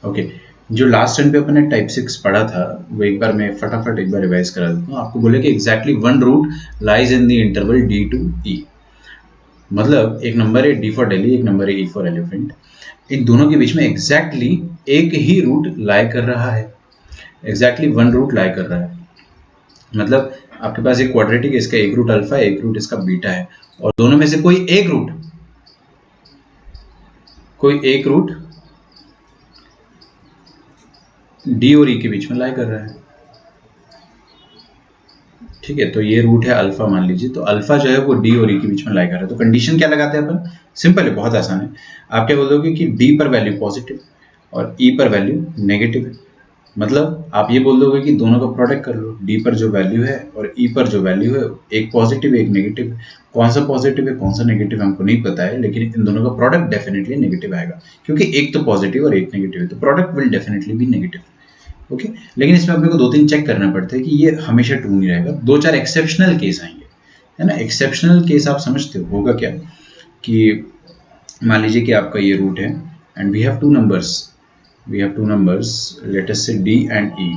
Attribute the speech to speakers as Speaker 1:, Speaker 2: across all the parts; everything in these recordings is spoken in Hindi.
Speaker 1: ओके, जो लास्ट टाइम पे अपन ने टाइप 6 पढ़ा था वो एक बार मैं फटाफट एक बार रिवाइज करा देता हूँ। आपको बोले कि exactly one root lies in the interval D to E, मतलब एक नंबर है डी फॉर दिल्ली, एक नंबर है ई फॉर एलिफेंट, इन दोनों के बीच में एग्जैक्टली एक ही रूट लाई कर रहा है, एग्जैक्टली वन रूट लाई कर रहा है। मतलब आपके पास एक क्वाड्रेटिक है, इसका एक रूट अल्फा है, एक रूट इसका बीटा है, और दोनों में से कोई एक रूट डी और ई के बीच में लाई कर रहा है। ठीक है, तो ये रूट है अल्फा मान लीजिए, तो अल्फा जो है वो डी और ई के बीच में लाई कर रहा है। तो कंडीशन क्या लगाते हैं अपन? सिंपल है, बहुत आसान है। आप क्या बोलोगे कि डी पर वैल्यू पॉजिटिव और ई पर वैल्यू नेगेटिव है। मतलब आप ये बोल दोगे कि दोनों का प्रोडक्ट कर लो, डी पर जो वैल्यू है और ई पर जो वैल्यू है, एक पॉजिटिव है एक नेगेटिव है। कौन सा पॉजिटिव है कौन सा नेगेटिव हमको नहीं पता है, लेकिन इन दोनों का प्रोडक्ट डेफिनेटली नेगेटिव आएगा, क्योंकि एक तो पॉजिटिव और एक नेगेटिव है, तो प्रोडक्ट विल डेफिनेटली भी नेगेटिव। ओके, लेकिन इसमें अपने को दो तीन चेक करना पड़ता है कि ये हमेशा ट्रू नहीं रहेगा, दो चार एक्सेप्शनल केस आएंगे, है ना। एक्सेप्शनल केस आप समझते हो होगा क्या, कि मान लीजिए कि आपका ये रूट है and we have two numbers let us say D and E.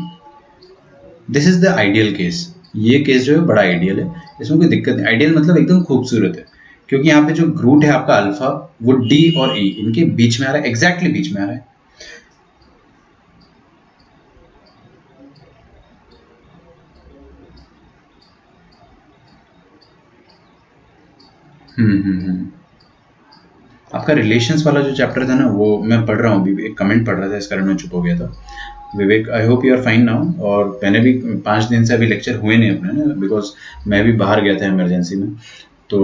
Speaker 1: This is the ideal case. ये केस जो है बड़ा आइडियल है, इसमें कोई दिक्कत नहीं। आइडियल मतलब एकदम खूबसूरत है, क्योंकि यहाँ पे जो रूट है आपका अल्फा, वो डी और ई इनके बीच में आ रहा है, एग्जैक्टली बीच में आ रहा है। आपका रिलेशंस वाला जो चैप्टर था ना, वो मैं पढ़ रहा हूँ अभी, एक कमेंट पढ़ रहा था, इस कारण मैं चुप हो गया था। Vivek, I hope you are fine now. और मैंने भी 5 दिन से अभी लेक्चर हुए नहीं अपने ना, बिकॉज मैं भी बाहर गया था इमरजेंसी में, तो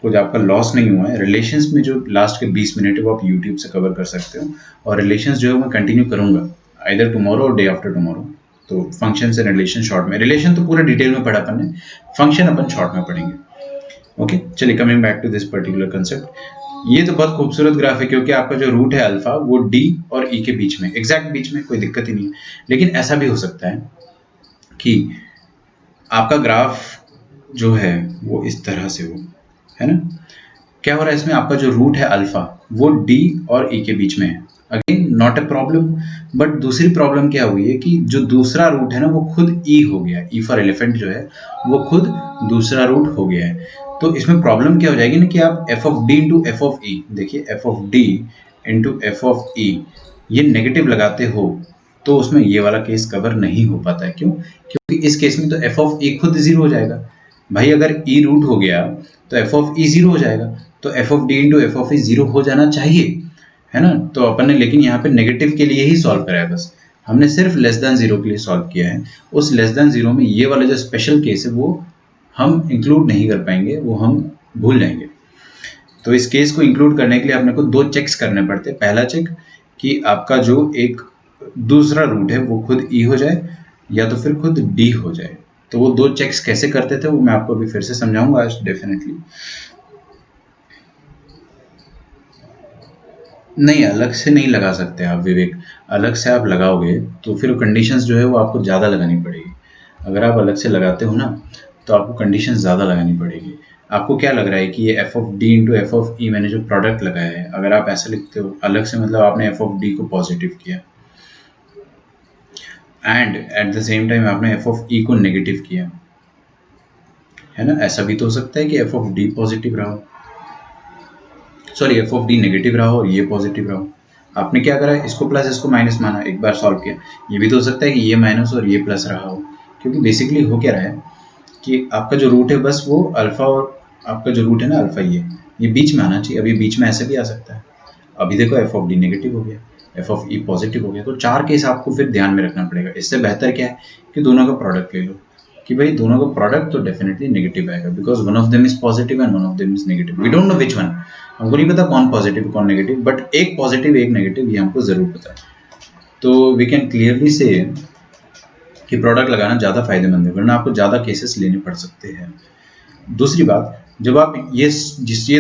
Speaker 1: कुछ आपका लॉस नहीं हुआ है। रिलेशंस में जो लास्ट के 20 मिनट है वो आप यूट्यूब से कवर कर सकते हो, और रिलेशंस जो है मैं कंटिन्यू करूँगा आइदर टुमारो और डे आफ्टर टुमारो। तो फंक्शन से रिलेशन शॉर्ट में, रिलेशन तो पूरा डिटेल में पढ़ा अपन ने, फंक्शन अपन शॉर्ट में पढ़ेंगे। ओके, चलिए coming back to this particular concept. ये तो बहुत खूबसूरत ग्राफ है, क्योंकि आपका जो रूट है अल्फा वो डी और ई के बीच में, एग्जैक्ट बीच में, कोई दिक्कत ही नहीं है। लेकिन ऐसा भी हो सकता है कि आपका ग्राफ जो है वो इस तरह से हो, है ना। क्या हो रहा है इसमें, आपका जो रूट है अल्फा वो डी और ई के बीच में है, again not a problem. But दूसरी प्रॉब्लम क्या हुई है कि जो दूसरा रूट है ना वो खुद ई हो गया, ई फॉर एलिफेंट जो है वो खुद दूसरा रूट हो गया है। तो इसमें प्रॉब्लम क्या हो जाएगी ना, कि आप F of D into F of E, देखिए F of D into F of E ये नेगेटिव लगाते हो, तो उसमें ये वाला केस कवर नहीं हो पाता है। क्यों? क्योंकि इस केस में तो एफ ऑफ ई खुद जीरो हो जाएगा भाई, अगर ई रूट हो गया तो एफ ऑफ ई जीरो हो जाएगा, तो F of D into F of E zero हो जाना चाहिए, है ना। तो अपन ने लेकिन यहाँ पे नेगेटिव के लिए ही सॉल्व करा है, बस हमने सिर्फ लेस देन जीरो के लिए सॉल्व किया है। उस लेस देन जीरो में ये वाला जो स्पेशल केस है वो हम इंक्लूड नहीं कर पाएंगे, वो हम भूल जाएंगे। तो इस केस को इंक्लूड करने के लिए अपने को दो चेक्स करने पड़ते हैं। पहला चेक कि आपका जो एक दूसरा रूट है वो खुद ई हो जाए या तो फिर खुद डी हो जाए। तो वो दो चेक्स कैसे करते थे वो मैं आपको अभी फिर से समझाऊंगा आज डेफिनेटली। नहीं, अलग से नहीं लगा सकते आप विवेक, अलग से आप लगाओगे तो फिर कंडीशंस जो है वो आपको ज़्यादा लगानी पड़ेगी। अगर आप अलग से लगाते हो ना तो आपको कंडीशंस ज़्यादा लगानी पड़ेगी। आपको क्या लग रहा है कि ये F of D into F of E मैंने जो प्रोडक्ट लगाया है, अगर आप ऐसे लिखते हो अलग से, मतलब आपने एफ ऑफ डी को पॉजिटिव किया and at the same time आपने एफ ऑफ ई को नेगेटिव किया, है ना। ऐसा भी तो हो सकता है कि एफ ऑफ डी पॉजिटिव रहा हो, sorry F of D negative रहा हो और ये पॉजिटिव रहा हो। आपने क्या करा, इसको प्लस इसको माइनस माना, एक बार सॉल्व किया। ये भी तो हो सकता है कि ये माइनस और ये प्लस रहा हो, क्योंकि बेसिकली हो क्या रहा है कि आपका जो रूट है बस वो अल्फा, और आपका जो रूट है ना अल्फा ये बीच में आना चाहिए। अभी बीच में ऐसे भी आ सकता है। अभी देखो एफ ऑफ डी नेगेटिव हो गया, एफ ऑफ ई पॉजिटिव हो गया, तो चार केस आपको फिर ध्यान में रखना पड़ेगा। इससे बेहतर क्या है कि दोनों का प्रोडक्ट ले लो, कि भाई दोनों का प्रोडक्ट तो डेफिनेटली नेगेटिव आएगा, because one of them is positive and one of them is negative. We don't know which one, हमको नहीं पता कौन पॉजिटिव कौन नेगेटिव, बट एक पॉजिटिव एक नेगेटिव ये हमको जरूर पता है। तो वी कैन क्लियरली से कि प्रोडक्ट लगाना ज़्यादा फायदेमंद है, वरना आपको ज़्यादा केसेस लेने पड़ सकते हैं। दूसरी बात, जब आप ये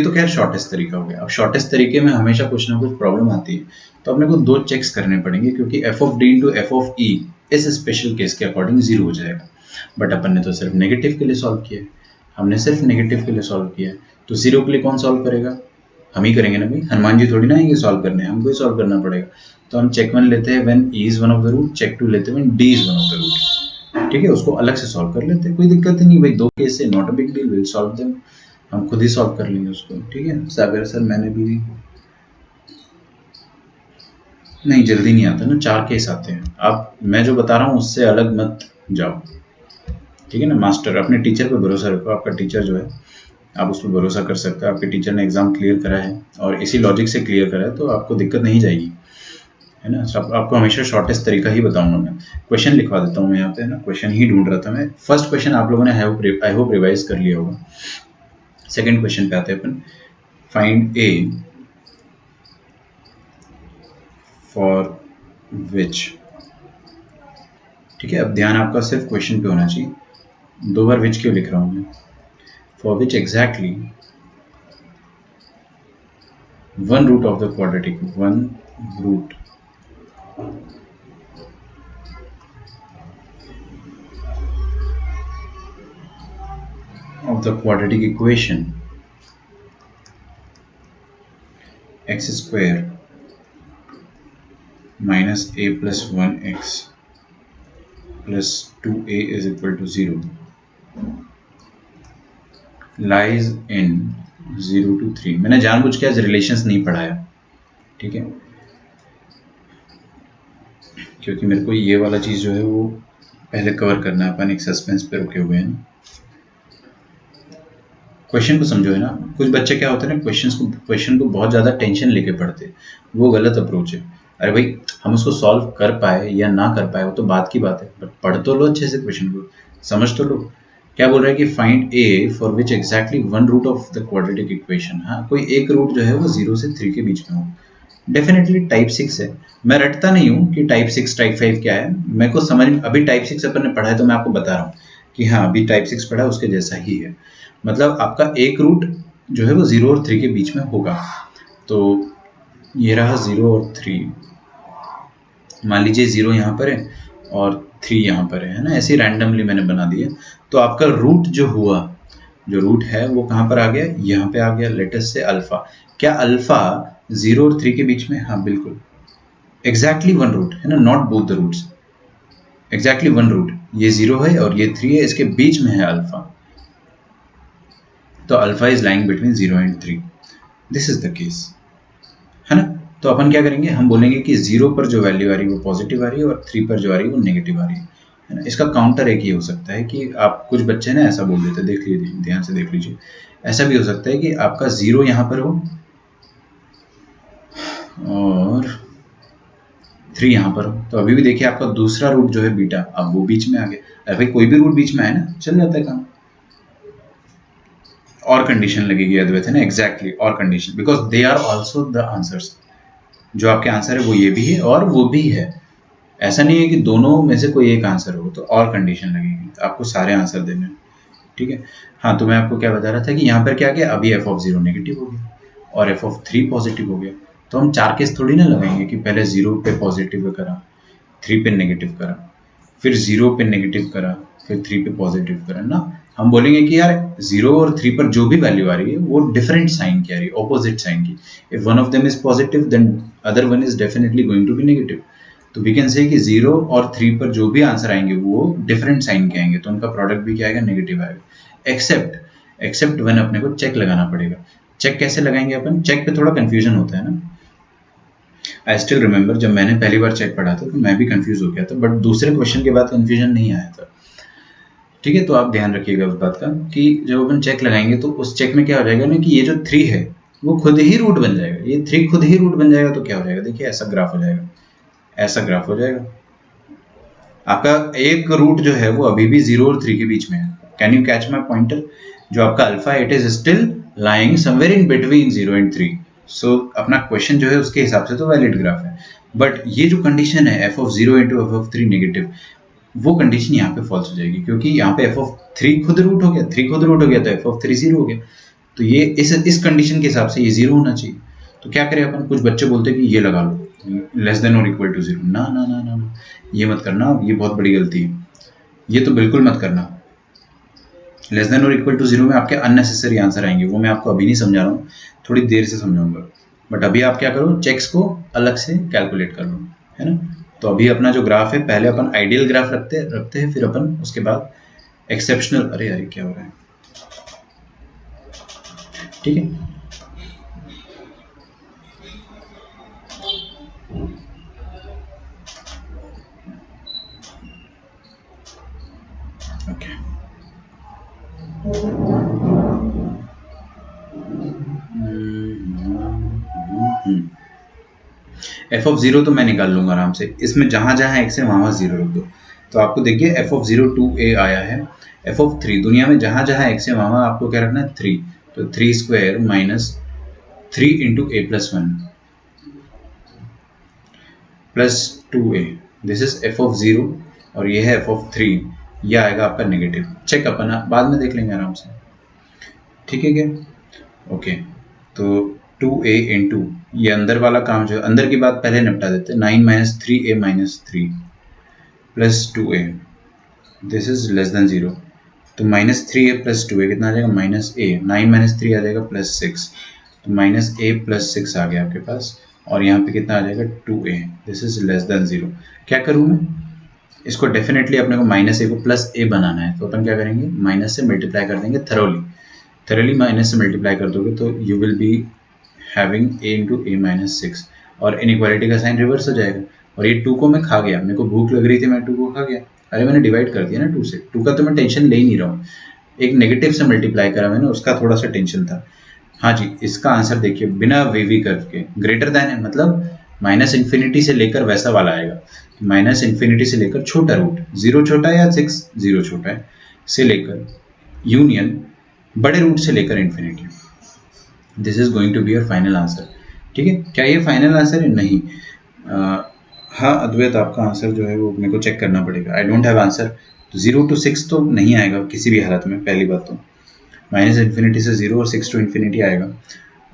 Speaker 1: तो खैर शॉर्टेस्ट तरीका हो गया। अब शॉर्टेस्ट तरीके में हमेशा कुछ ना कुछ प्रॉब्लम आती है, तो अपने को दो चेक्स करने पड़ेंगे, क्योंकि F of D into F of E इस स्पेशल केस के अकॉर्डिंग जीरो हो जाएगा। बट अपन ने तो सिर्फ नेगेटिव के लिए सॉल्व किया है, हमने सिर्फ नेगेटिव के लिए सॉल्व किया है, तो जीरो के लिए कौन सॉल्व करेगा? हम ही करेंगे ना भाई, हनुमान जी थोड़ी ना आएंगे सॉल्व करने, हमको ही सॉल्व करना पड़ेगा। तो हम चेक 1 लेते हैं when E is one of the root, check 2 लेते हैं when D is one of the root. ठीक है, उसको अलग से सॉल्व कर लेते हैं, कोई दिक्कत ही नहीं भाई, 2 केस से not a big deal, will solve them, हम खुद ही सॉल्व कर लेंगे उसको। ठीक है सागर सर, मैंने भी नहीं, जल्दी नहीं आता ना, 4 केस आते हैं। आप मैं जो बता रहा हूँ उससे अलग मत जाओ, ठीक है ना। मास्टर, अपने टीचर पे भरोसा रखो, आपका टीचर जो है आप उस पर भरोसा कर सकते हो, आपके टीचर ने एग्जाम क्लियर करा है और इसी लॉजिक से क्लियर करा है, तो आपको दिक्कत नहीं जाएगी, है ना। सब आपको हमेशा शॉर्टेस्ट तरीका ही बताऊंगा मैं। क्वेश्चन लिखवा देता हूँ मैं यहाँ पे, है ना, क्वेश्चन ही ढूंढ रहा था मैं। फर्स्ट क्वेश्चन आप लोगों ने आई होप रिवाइज कर लिया होगा। सेकंड क्वेश्चन पे आते हैं अपन, फाइंड ए फॉर विच। ठीक है, अब ध्यान आपका सिर्फ क्वेश्चन पे होना चाहिए, 2 बार विच क्यों लिख रहा हूँ मैं, for which exactly one root of the quadratic, one root of the quadratic equation x square minus a plus 1x plus 2a is equal to 0 lies in 0 to 3। मैंने जानबूझ के आज रिलेशंस नहीं पढ़ाया, ठीक है, क्योंकि मेरे को ये वाला चीज़ जो है वो पहले कवर करना है, अपन एक सस्पेंस पे रुके हुए हैं। क्वेश्चन को समझो, है ना। कुछ बच्चे क्या होते हैं ना, क्वेश्चन को बहुत ज़्यादा टेंशन लेके पढ़ते, वो गलत अप्रोच है। अरे भाई, हम उसको सॉल्व कर पाए या ना कर पाए वो तो बात की बात है, बट पढ़ तो लो अच्छे से, क्वेश्चन को समझ तो लो। क्या बोल रहा है कि find A for which exactly one root of the quadratic equation. हाँ, कोई एक रूट जो है वो 0 से 3 के बीच में हो। डेफिनेटली टाइप 6 है। मैं रटता नहीं हूँ कि टाइप 6 टाइप 5 क्या है, मेरे को समझ में अभी टाइप 6 अपन ने पढ़ा है, तो मैं आपको बता रहा हूँ कि हाँ अभी टाइप 6 पढ़ा, उसके जैसा ही है। मतलब आपका एक रूट जो है वो 0 और 3 के बीच में होगा। तो ये रहा 0 और 3, मान लीजिए 0 यहाँ पर है और 3 यहाँ पर है ना, ऐसे रैंडमली मैंने बना दिया। तो आपका रूट जो हुआ, जो रूट है वो कहाँ पर आ गया, यहाँ पे आ गया, लेटेस्ट से अल्फा। क्या अल्फा 0 और 3 के बीच में? हाँ बिल्कुल, एग्जैक्टली वन रूट है ना, not both the roots, exactly one root. ये 0 है और ये 3 है, इसके बीच में है अल्फा, तो alpha is lying between 0 and 3, this is the case, है ना। तो अपन क्या करेंगे, हम बोलेंगे कि 0 पर जो वैल्यू आ रही है वो पॉजिटिव आ रही है और 3 पर जो आ रही है वो नेगेटिव आ रही है ना। इसका काउंटर एक ही हो सकता है कि आप, कुछ बच्चे ना ऐसा बोल देते हैं, देख लीजिए, ध्यान से देख लीजिए, ऐसा भी हो सकता है कि आपका 0 यहाँ पर हो और 3 यहाँ पर हो, तो अभी भी देखिए आपका दूसरा रूट जो है बीटा, अब वो बीच में आ गया। अरे भाई कोई भी रूट बीच में आए ना, चल जाता है काम। और कंडीशन लगेगी अद्वैत, है ना, एग्जैक्टली और condition, because they are also the answers. जो आपके आंसर है वो ये भी है और वो भी है, ऐसा नहीं है कि दोनों में से कोई एक आंसर हो, तो और कंडीशन लगेगी, आपको सारे आंसर देने हैं, ठीक है। हाँ, तो मैं आपको क्या बता रहा था कि यहाँ पर क्या क्या, अभी एफ ऑफ 0 नेगेटिव हो गया और एफ ऑफ 3 पॉजिटिव हो गया, तो हम 4 केस थोड़ी ना लगाएंगे कि पहले 0 पे पॉजिटिव करा, 3 पे नेगेटिव करा, फिर 0 पे नेगेटिव करा, फिर 3 पे पॉजिटिव करा ना। हम बोलेंगे कि यार 0 और 3 पर जो भी वैल्यू आ रही है वो डिफरेंट साइन की आ रही है, ऑपोजिट साइन की। If one of them is positive then other one is definitely going to be negative. तो वी कैन से कि 0 और 3 पर जो भी आंसर आएंगे वो डिफरेंट साइन के आएंगे, तो उनका प्रोडक्ट भी क्या आएगा, नेगेटिव आएगा। एक्सेप्ट वन अपने को चेक लगाना पड़ेगा। चेक कैसे लगाएंगे अपन, चेक पे थोड़ा कंफ्यूजन होता है ना। आई स्टिल रिमेंबर जब मैंने पहली बार चेक पढ़ा था तो मैं भी कंफ्यूज हो गया था, बट दूसरे क्वेश्चन के बाद कंफ्यूजन नहीं आया था, ठीक है। तो आप ध्यान रखिएगा उस बात का कि जब अपन चेक लगाएंगे तो उस चेक में क्या हो जाएगा ना कि ये जो 3 है वो खुद ही रूट बन जाएगा, ये 3 खुद ही रूट बन जाएगा, तो क्या हो जाएगा, देखिए ऐसा ग्राफ हो जाएगा, ऐसा ग्राफ हो जाएगा। आपका एक रूट जो है वो अभी भी 0 और 3 के बीच में है। Can you catch my pointer? जो आपका alpha, it is still lying somewhere in between 0 and 3। सो अपना क्वेश्चन जो है उसके हिसाब से तो वैलिड ग्राफ है, बट ये जो कंडीशन है F of 0 into F of 3 negative, वो कंडीशन यहाँ पे फॉल्स हो जाएगी, क्योंकि यहाँ पे एफ ऑफ 3 खुद रूट हो गया, 3 खुद रूट हो गया तो एफ ऑफ 3 0 हो गया, तो ये इस कंडीशन के हिसाब से ये 0 होना चाहिए। तो क्या करें अपन, कुछ बच्चे बोलते हैं कि ये लगा लो लेस देन और इक्वल टू 0, ना ना ना ना, ये मत करना, ये बहुत बड़ी गलती है, ये तो बिल्कुल मत करना। लेस देन और इक्वल टू 0 में आपके अननेसेसरी आंसर आएंगे, वो मैं आपको अभी नहीं समझा रहा हूँ, थोड़ी देर से समझाऊंगा, बट अभी आप क्या करो, चेक्स को अलग से कैलकुलेट कर लो, है ना। तो अभी अपना जो ग्राफ है, पहले अपन आइडियल ग्राफ रखते हैं, फिर अपन उसके बाद एक्सेप्शनल, अरे यार क्या हो रहा है, ठीक है। ओके, एफ ऑफ जीरो तो मैं निकाल लूंगा आराम से, इसमें जहां जहां एक्स है वहां जीरो रख दो। तो आपको देखिए एफ ऑफ जीरो 2a आया है, एफ ऑफ 3 दुनिया में जहां जहां एक्स है वहां आपको क्या रखना है 3, तो 3 square minus 3 into A plus 1 plus 2a, this is F of zero, और ये है एफ ऑफ 3, ये आएगा आपका नेगेटिव। चेक अपन बाद में देख लेंगे आराम से, ठीक है क्या। ओके, तो 2a इंटू ये अंदर वाला काम जो है, अंदर की बात पहले निपटा देते हैं, 9 minus 3a minus 3 plus 2a, this is less than 0, तो माइनस 3a प्लस 2a कितना आ जाएगा, माइनस a, 9 माइनस 3 आ जाएगा प्लस 6, तो माइनस a प्लस 6 आ गया आपके पास, और यहाँ पे कितना आ जाएगा 2a, this is less than 0। क्या करूँ मैं इसको, डेफिनेटली अपने को माइनस ए को प्लस ए बनाना है, तो अपन क्या करेंगे, माइनस से मल्टीप्लाई कर देंगे थरोली माइनस से मल्टीप्लाई कर दोगे तो you will be having a into A minus 6, और इनइक्वालिटी का साइन रिवर्स हो जाएगा। और ये 2 को मैं खा गया, मेरे को भूख लग रही थी, मैं 2 को खा गया, अरे मैंने डिवाइड कर दिया ना 2 से, 2 का तो मैं टेंशन ले ही नहीं रहा हूँ, एक नेगेटिव से मल्टीप्लाई करा मैंने, उसका थोड़ा सा टेंशन था। हाँ जी, इसका आंसर देखिए बिना वीवी कर्व के, ग्रेटर देन है मतलब माइनस इन्फिनिटी से लेकर वैसा वाला आएगा, माइनस इन्फिनिटी से लेकर छोटा रूट, 0 छोटा है या 6 0 छोटा है से लेकर यूनियन बड़े रूट से लेकर infinity, this is going to be your final answer. ठीक है, क्या ये फाइनल आंसर है, नहीं, हाँ अद्वैत आपका आंसर जो है वो मेरे को चेक करना पड़ेगा, आई डोंट हैव आंसर। तो 0 to 6 तो नहीं आएगा किसी भी हालत में, पहली बात तो माइनस इन्फिनिटी से 0 और 6 टू इन्फिनिटी आएगा।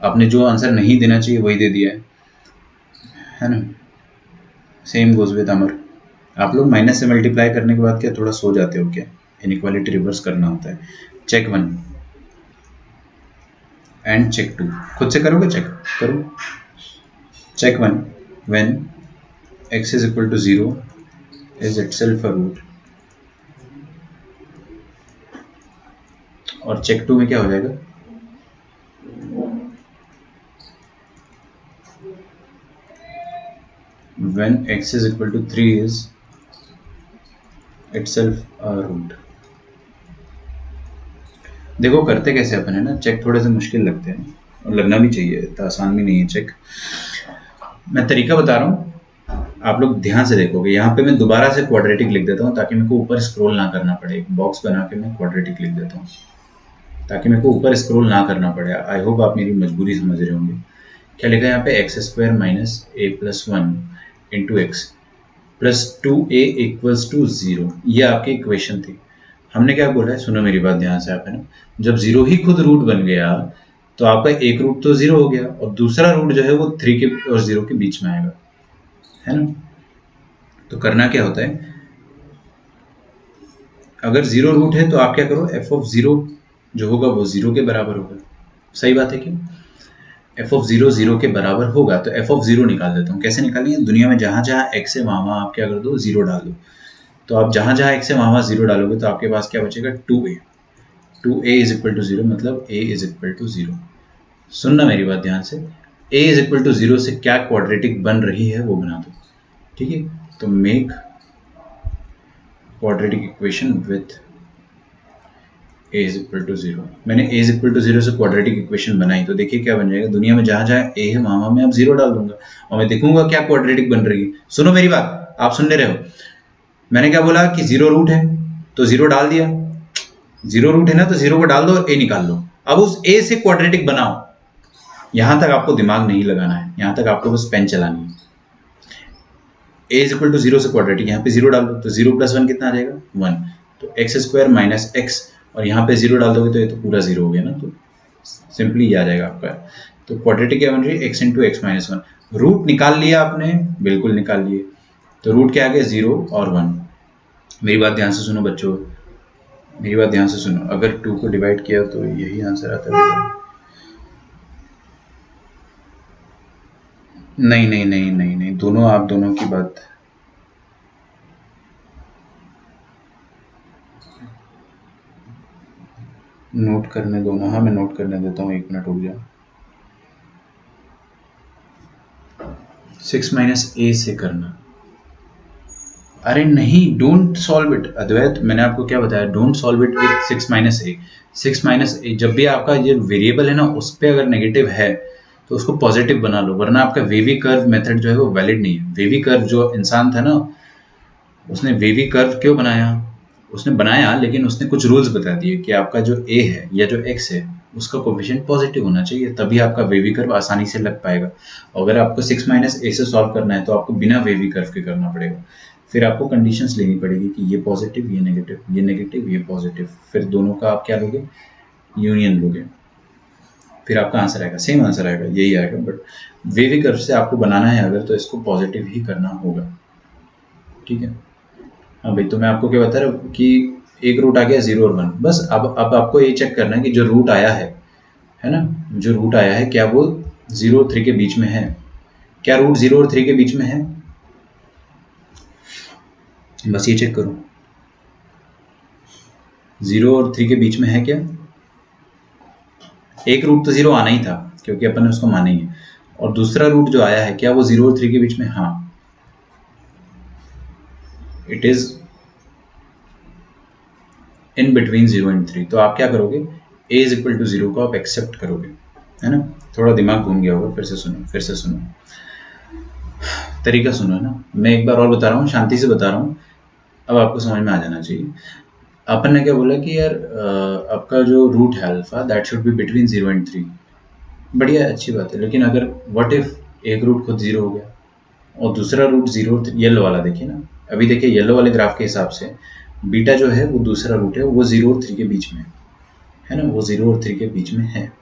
Speaker 1: आपने जो आंसर नहीं देना चाहिए वही दे दिया है ना। सेम गोज विद अमर, आप लोग माइनस से मल्टीप्लाई करने के बाद क्या थोड़ा सो जाते हो क्या, इनइक्वालिटी रिवर्स करना होता है। चेक 1 एंड चेक 2, खुद से करोगे, चेक करो। चेक 1, व्हेन x is equal to 0 is itself a root, और चेक 2 में क्या हो जाएगा, when x is equal to 3 is itself a root। देखो करते कैसे अपन है ना, चेक थोड़े से मुश्किल लगते हैं और लगना भी चाहिए, इतना आसान भी नहीं है चेक। मैं तरीका बता रहा हूँ, आप लोग ध्यान से देखोगे, यहाँ पे मैं दोबारा से क्वाड्रेटिक लिख देता हूँ ताकि मेरे को ऊपर स्क्रॉल ना करना पड़े, एक बॉक्स बना के मैं क्वाड्रेटिक लिख देता हूँ ताकि मेरे को ऊपर स्क्रॉल ना करना पड़े। आई होप आप मेरी मजबूरी समझ रहे होंगे। क्या लिखा है यहाँ पे, X square minus A plus 1 into X plus 2a equals to 0, ये आपकी इक्वेशन थी। हमने क्या बोला है, सुनो मेरी बात ध्यान से आप, है ना, जब 0 ही खुद रूट बन गया तो आपका एक रूट तो 0 हो गया और दूसरा रूट जो है वो 3 के और 0 के बीच में आएगा, है ना। तो करना क्या होता है, अगर 0 रूट है तो आप क्या करो, एफ ऑफ 0 जो होगा वो 0 के बराबर होगा, सही बात है क्या, एफ ऑफ 0 0 के बराबर होगा, तो एफ ऑफ 0 निकाल देता हूँ। कैसे निकालेंगे, दुनिया में जहां जहां एक्स है वहां आप क्या कर दो, 0 डाल दो। तो आप जहां जहां एक्स है वहां 0 डालोगे तो आपके पास क्या बचेगा, 2a इज इक्वल टू 0, मतलब a इज इक्वल टू 0। सुनना मेरी बात ध्यान से, a इज इक्वल टू 0 से क्या क्वाड्रेटिक बन रही है वो बना दो, ठीक है। तो make quadratic equation with a is equal to 0, मैंने a इज इक्वल टू 0 से क्वाड्रेटिक इक्वेशन बनाई, तो देखिए क्या बन जाएगा, दुनिया में जहां जहां a है वहां मैं अब 0 डाल दूंगा और मैं देखूंगा क्या क्वाड्रेटिक बन रही है। सुनो मेरी बात, आप सुन ले रहे हो, मैंने क्या बोला कि 0 रूट है तो 0 डाल दिया, 0 रूट है ना तो 0 को डाल दो और a निकाल लो। अब उस a से क्वाड्रेटिक बनाओ, यहां तक आपको दिमाग नहीं लगाना है, यहां तक आपको बस पेन चलानी है। a इज इक्वल टू 0 से क्वाड्रेटिक, यहाँ पे 0 डाल दो तो 0 प्लस 1 कितना आ जाएगा, 1, तो एक्स स्क्वायर माइनस एक्स, और यहाँ पे 0 डाल दोगे तो ये तो पूरा 0 हो गया ना, तो सिंपली ये आ जाएगा आपका। तो क्वाड्रेटिक क्या बन रही है, X into X minus 1, root निकाल लिया आपने, बिल्कुल निकाल लिए, तो रूट क्या आ गया, 0 और 1। मेरी बात ध्यान से सुनो बच्चों, मेरी बात ध्यान से सुनो, अगर 2 को डिवाइड किया तो यही आंसर आता है, नहीं नहीं नहीं नहीं नहीं, दोनों आप दोनों की बात। नोट करने दो ना। हाँ मैं नोट करने देता हूँ, 1 मिनट रुक जाओ। 6 माइनस ए से करना। अरे नहीं, डोंट सॉल्व इट अद्वैत, मैंने आपको क्या बताया, don't solve it with 6 minus A. 6 minus A, जब भी आपका ये वेरिएबल है ना उस पर अगर नेगेटिव है तो उसको पॉजिटिव बना लो, वरना आपका वेवी कर्व मेथड जो है वो वैलिड नहीं है। वेवी कर्व जो इंसान था ना, उसने वेवी कर्व क्यों बनाया, उसने बनाया लेकिन उसने कुछ रूल्स बता दिए कि आपका जो ए है या जो एक्स है उसका कोफिशिएंट पॉजिटिव होना चाहिए, तभी आपका वेवी कर्व आसानी से लग पाएगा। अगर आपको 6 माइनस ए से सॉल्व करना है तो आपको बिना वेवी कर्व के करना पड़ेगा। फिर आपको कंडीशंस लेनी पड़ेगी कि ये पॉजिटिव ये नेगेटिव, ये नेगेटिव ये पॉजिटिव, फिर दोनों का आप क्या लोगे, यूनियन लोगे, फिर आपका आंसर आएगा, सेम आंसर आएगा, यही आएगा। बट वेवी कर्व से आपको बनाना है अगर, तो इसको पॉजिटिव ही करना होगा, ठीक है। हाँ भाई, तो मैं आपको क्या बता रहा हूँ कि एक रूट आ गया 0 और 1, बस अब आपको ये चेक करना है कि जो रूट आया है ना, जो रूट आया है क्या वो 0 और 3 के बीच में है, क्या रूट 0 और 3 के बीच में है, बस ये चेक करो 0 और 3 के बीच में है क्या। एक रूट तो 0 आना ही था क्योंकि अपन ने उसको माना ही है, और दूसरा रूट जो आया है क्या वो 0 और 3 के बीच में, हाँ it is in between 0 and 3। तो आप क्या करोगे, a इज इक्वल टू 0 को आप एक्सेप्ट करोगे, है ना। थोड़ा दिमाग घूम गया होगा, फिर से सुनो, तरीका सुनो, है ना। मैं एक बार और बता रहा हूँ, शांति से बता रहा हूँ, अब आपको समझ में आ जाना चाहिए। अपन ने क्या बोला कि यार आपका जो रूट है alpha that should be between 0 and 3, बढ़िया अच्छी बात है। लेकिन अगर व्हाट इफ एक रूट खुद 0 हो गया और दूसरा रूट 0, येलो वाला देखिए ना, अभी देखिए येलो वाले ग्राफ के हिसाब से बीटा जो है वो दूसरा रूट है, वो 0 और 3 के बीच में है ना, वो 0 और 3 के बीच में है,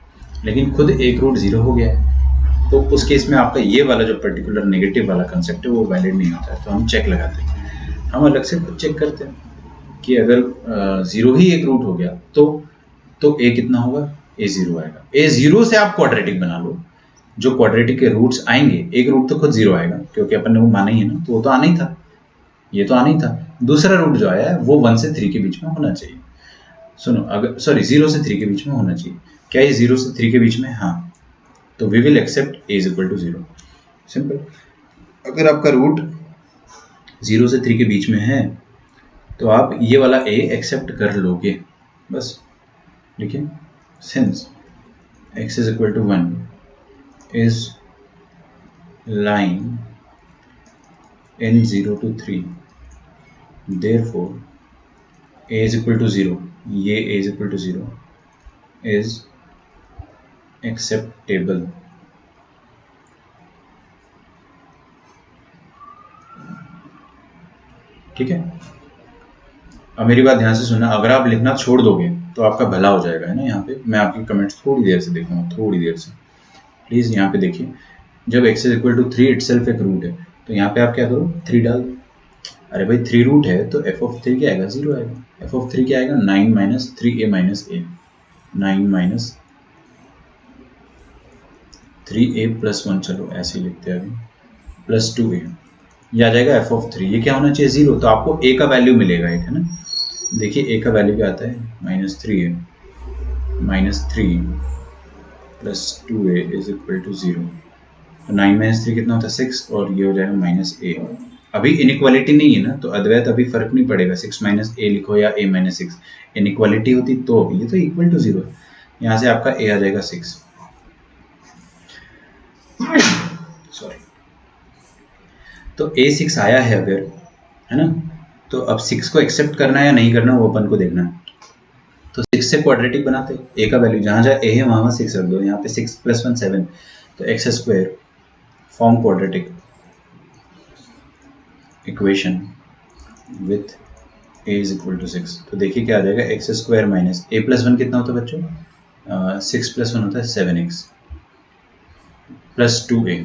Speaker 1: लेकिन खुद एक रूट 0 हो गया है। तो उस केस में आपका ये वाला जो पर्टिकुलर नेगेटिव वाला कंसेप्ट है वो वैलिड नहीं होता है। तो हम चेक लगाते हैं, हम अलग से खुद चेक करते हैं कि अगर 0 ही एक रूट हो गया तो ए कितना होगा, ए 0 आएगा। ए 0 से आप क्वाड्रेटिक बना लो, जो क्वाड्रेटिक के रूट्स आएंगे, एक रूट तो खुद 0 आएगा क्योंकि अपन ने वो माना ही है ना, तो वो तो आना ही था, ये तो आना ही था। दूसरा रूट जो आया है वो 1 से 3 के बीच में होना चाहिए। सुनो, अगर सॉरी 0 से 3 के बीच में होना चाहिए, क्या ये 0 से 3 के बीच में, हाँ, तो we will accept A is equal to 0, simple. अगर आपका रूट 0 से 3 के बीच में है तो आप ये वाला ए एक्सेप्ट कर लोगे, बस। देखिए, since x is equal to 1 is line in 0 to 3, therefore a is equal to 0, ये a is equal to 0 is acceptable। ठीक है, अब मेरी बात ध्यान से सुनना, अगर आप लिखना छोड़ दोगे तो आपका भला हो जाएगा, है ना। यहाँ पे मैं आपकी कमेंट्स थोड़ी देर से देखूंगा, थोड़ी देर से, प्लीज यहाँ पे देखिए। जब x is equal to 3 itself एक रूट है, तो यहाँ पे आप क्या करो, 3 डाल दो। अरे भाई 3 रूट है तो f ऑफ 3 क्या आएगा, 0 आएगा। f ऑफ 3 क्या आएगा, 9 minus 3a minus a, 9 minus 3a plus 1, चलो ऐसे ही लिखते हैं अभी, प्लस 2a, ये आ जाएगा f ऑफ 3। ये क्या होना चाहिए, 0, तो आपको a का वैल्यू मिलेगा एक, है ना। देखिए a का वैल्यू क्या आता है, minus 3a minus 3 plus 2a is equal to 0। तो 9 माइनस 3 कितना होता है, 6, और ये हो जाएगा माइनस a। अभी इनइक्वालिटी नहीं है ना, तो अद्वैत अभी फर्क नहीं पड़ेगा 6 माइनस a लिखो या a माइनस 6, इनइक्वालिटी होती तो, ये तो इक्वल टू 0 है, यहाँ से आपका a आ जाएगा 6, सॉरी। तो a 6 आया है अगर, है ना, तो अब 6 को एक्सेप्ट करना है या नहीं करना वो अपन को देखना है। तो 6 से क्वाड्रेटिक बनाते, a का वैल्यू जहाँ जहाँ a है वहाँ 6 रख दो, यहाँ पे 6 प्लस 1 7, तो x square form quadratic equation with a is equal to 6। तो देखिए क्या आ जाएगा, x square minus a plus 1 कितना होता है बच्चों, 6 प्लस 1 होता है 7x plus 2a,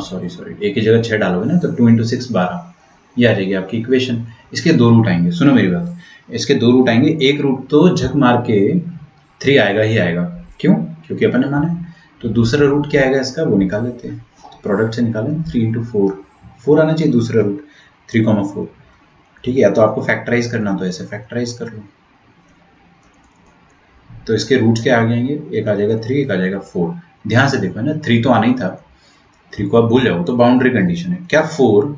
Speaker 1: sorry a की जगह 6 डालोगे ना, तो 2 इंटू 6 12, ये आ जाएगी आपकी इक्वेशन। इसके 2 रूट आएंगे, सुनो मेरी बात, इसके 2 रूट आएंगे, एक रूट तो झक मार के 3 आएगा ही आएगा, क्यों, क्योंकि अपन ने माना है। तो दूसरा रूट क्या आएगा इसका वो निकाल लेते हैं। तो प्रोडक्ट से निकालें 3 इंटू 4 आना चाहिए दूसरा रूट 3,4। ठीक है, या तो आपको फैक्टराइज करना तो ऐसे फैक्टराइज कर लो। तो इसके रूट्स क्या आ जाएंगे, एक आ जाएगा 3, एक आ जाएगा 4। ध्यान से देखो है ना, 3 तो आना ही था, 3 को आप भूल जाओ, तो बाउंड्री कंडीशन है। क्या 4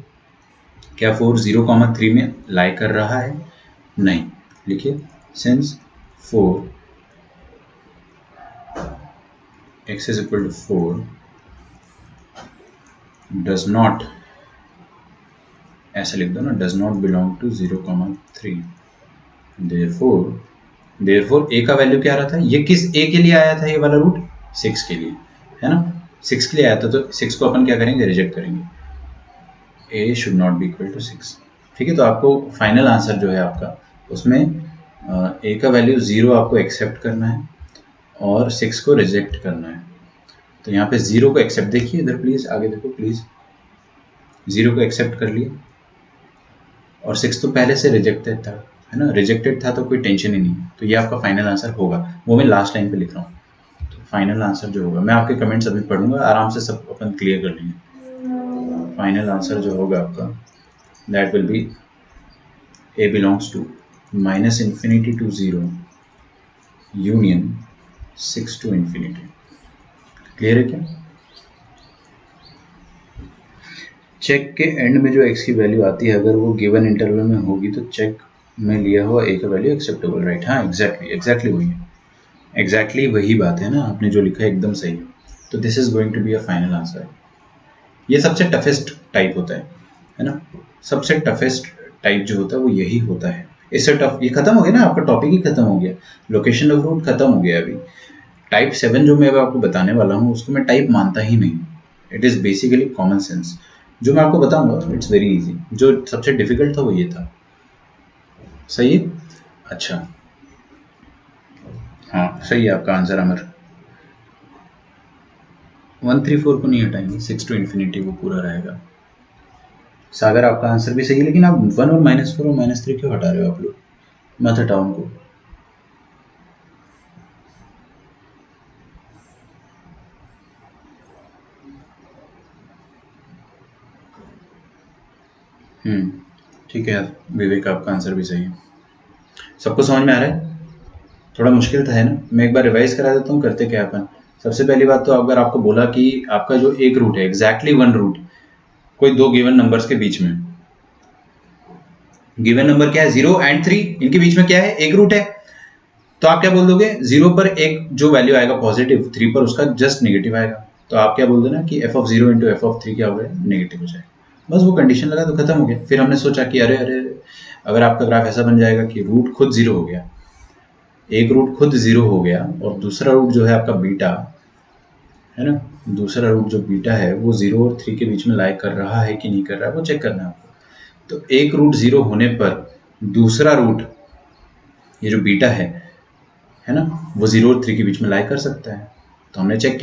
Speaker 1: 0,3 में लाई कर रहा है? नहीं। लिखिए since 4 x is equal to 4 does not, ऐसा लिख दो ना, does not belong to 0,3। therefore a का वैल्यू क्या आ रहा था, ये किस a के लिए आया था ये वाला रूट? 6 के लिए, है ना, 6 के लिए आया था, तो 6 को अपन क्या करेंगे, रिजेक्ट करेंगे। a should not be equal to 6। ठीक है, तो आपको फाइनल आंसर जो है आपका उसमें a का वैल्यू 0 आपको एक्सेप्ट करना है और 6 को रिजेक्ट करना है। तो यहाँ पे 0 को एक्सेप्ट, देखिए इधर प्लीज, आगे देखो प्लीज, 0 को एक्सेप्ट कर लिए और 6 तो पहले से रिजेक्टेड था, है ना, रिजेक्टेड था तो कोई टेंशन ही नहीं। तो ये आपका फाइनल आंसर होगा, वो मैं लास्ट लाइन पे लिख रहा हूँ। तो फाइनल आंसर जो होगा, मैं आपके कमेंट्स अभी पढ़ूंगा, आराम से सब अपन क्लियर कर लेंगे। फाइनल आंसर जो होगा आपका, that will be a belongs to -infinity to 0 union 6 to infinity। Clear है क्या? चेक के एंड में जो x की वैल्यू आती है, अगर वो गिवन इंटरवल में होगी तो चेक में लिया हुआ a का वैल्यू एक्सेप्टेबल, राइट? हाँ, एग्जैक्टली वही है, एग्जैक्टली वही बात है ना, आपने जो लिखा है एकदम सही है। तो this is going to be a final answer. ये सबसे टफेस्ट टाइप होता है ना, सबसे टफेस्ट टाइप जो होता है वो यही होता है। इससे टफ, ये खत्म हो गया ना, आपका टॉपिक ही खत्म हो गया, लोकेशन ऑफ रूट खत्म हो गया। अभी टाइप 7 जो मैं अब आपको बताने वाला हूँ उसको मैं टाइप मानता ही नहीं। It is basically common sense. जो मैं आपको बताऊंगा इट्स वेरी इजी, जो सबसे डिफिकल्ट था वो ये था। सही है? अच्छा, हाँ सही है आपका आंसर अमर। 134 को नहीं हटाएंगे, 6 टू इन्फिनिटी वो पूरा रहेगा। सागर आपका आंसर भी सही है, लेकिन आप 1 और -4 और -3 क्यों हटा रहे हो आप लोग? मत हटाओ उनको। ठीक है विवेक, आपका आंसर भी सही है। सबको समझ में आ रहा है? थोड़ा मुश्किल था है ना, मैं एक बार रिवाइज करा देता हूँ, करते क्या अपन। सबसे पहली बात तो अगर आपको बोला कि आपका जो एक रूट है एग्जैक्टली वन रूट कोई दो गिवन नंबर्स के बीच में, गिवन नंबर क्या है 0 एंड 3, इनके बीच में क्या है, एक रूट है, तो आप क्या बोल दोगे, 0 पर एक जो वैल्यू आएगा पॉजिटिव, 3 पर उसका जस्ट नेगेटिव आएगा, तो आप क्या बोल देना कि f(0) इंटू f(3) क्या हो गया, नेगेटिव हो जाएगा। बस वो कंडीशन लगा तो खत्म हो गया। फिर हमने सोचा कि अरे अरे अगर आपका ग्राफ ऐसा बन जाएगा कि रूट खुद 0 हो गया, एक रूट खुद 0 हो गया और दूसरा रूट जो है आपका बीटा, है ना, दूसरा रूट जो बीटा है वो 0 और 3 के बीच में लाई कर रहा है कि नहीं कर रहा है, वो चेक करना है आपको। तो एक रूट 0 होने पर दूसरा रूट ये जो बीटा है ना, वो 0 और 3 के बीच में लाई कर सकता है। तो हमने चेक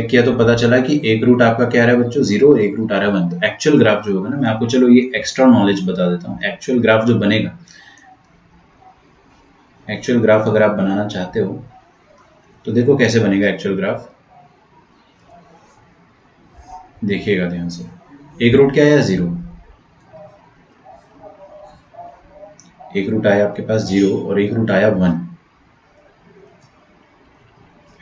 Speaker 1: किया तो पता चला कि एक रूट आपका क्या आ रहा है बच्चों, 0, और एक रूट आ रहा है 1। तो एक्चुअल ग्राफ जो होगा ना, मैं आपको चलो ये एक्स्ट्रा नॉलेज बता देता हूँ, एक्चुअल ग्राफ जो बनेगा, एक्चुअल ग्राफ अगर आप बनाना चाहते हो तो देखो कैसे बनेगा एक्चुअल ग्राफ, देखिएगा ध्यान से। एक रूट क्या आया, 0, एक रूट आया आपके पास 0 और एक रूट आया 1,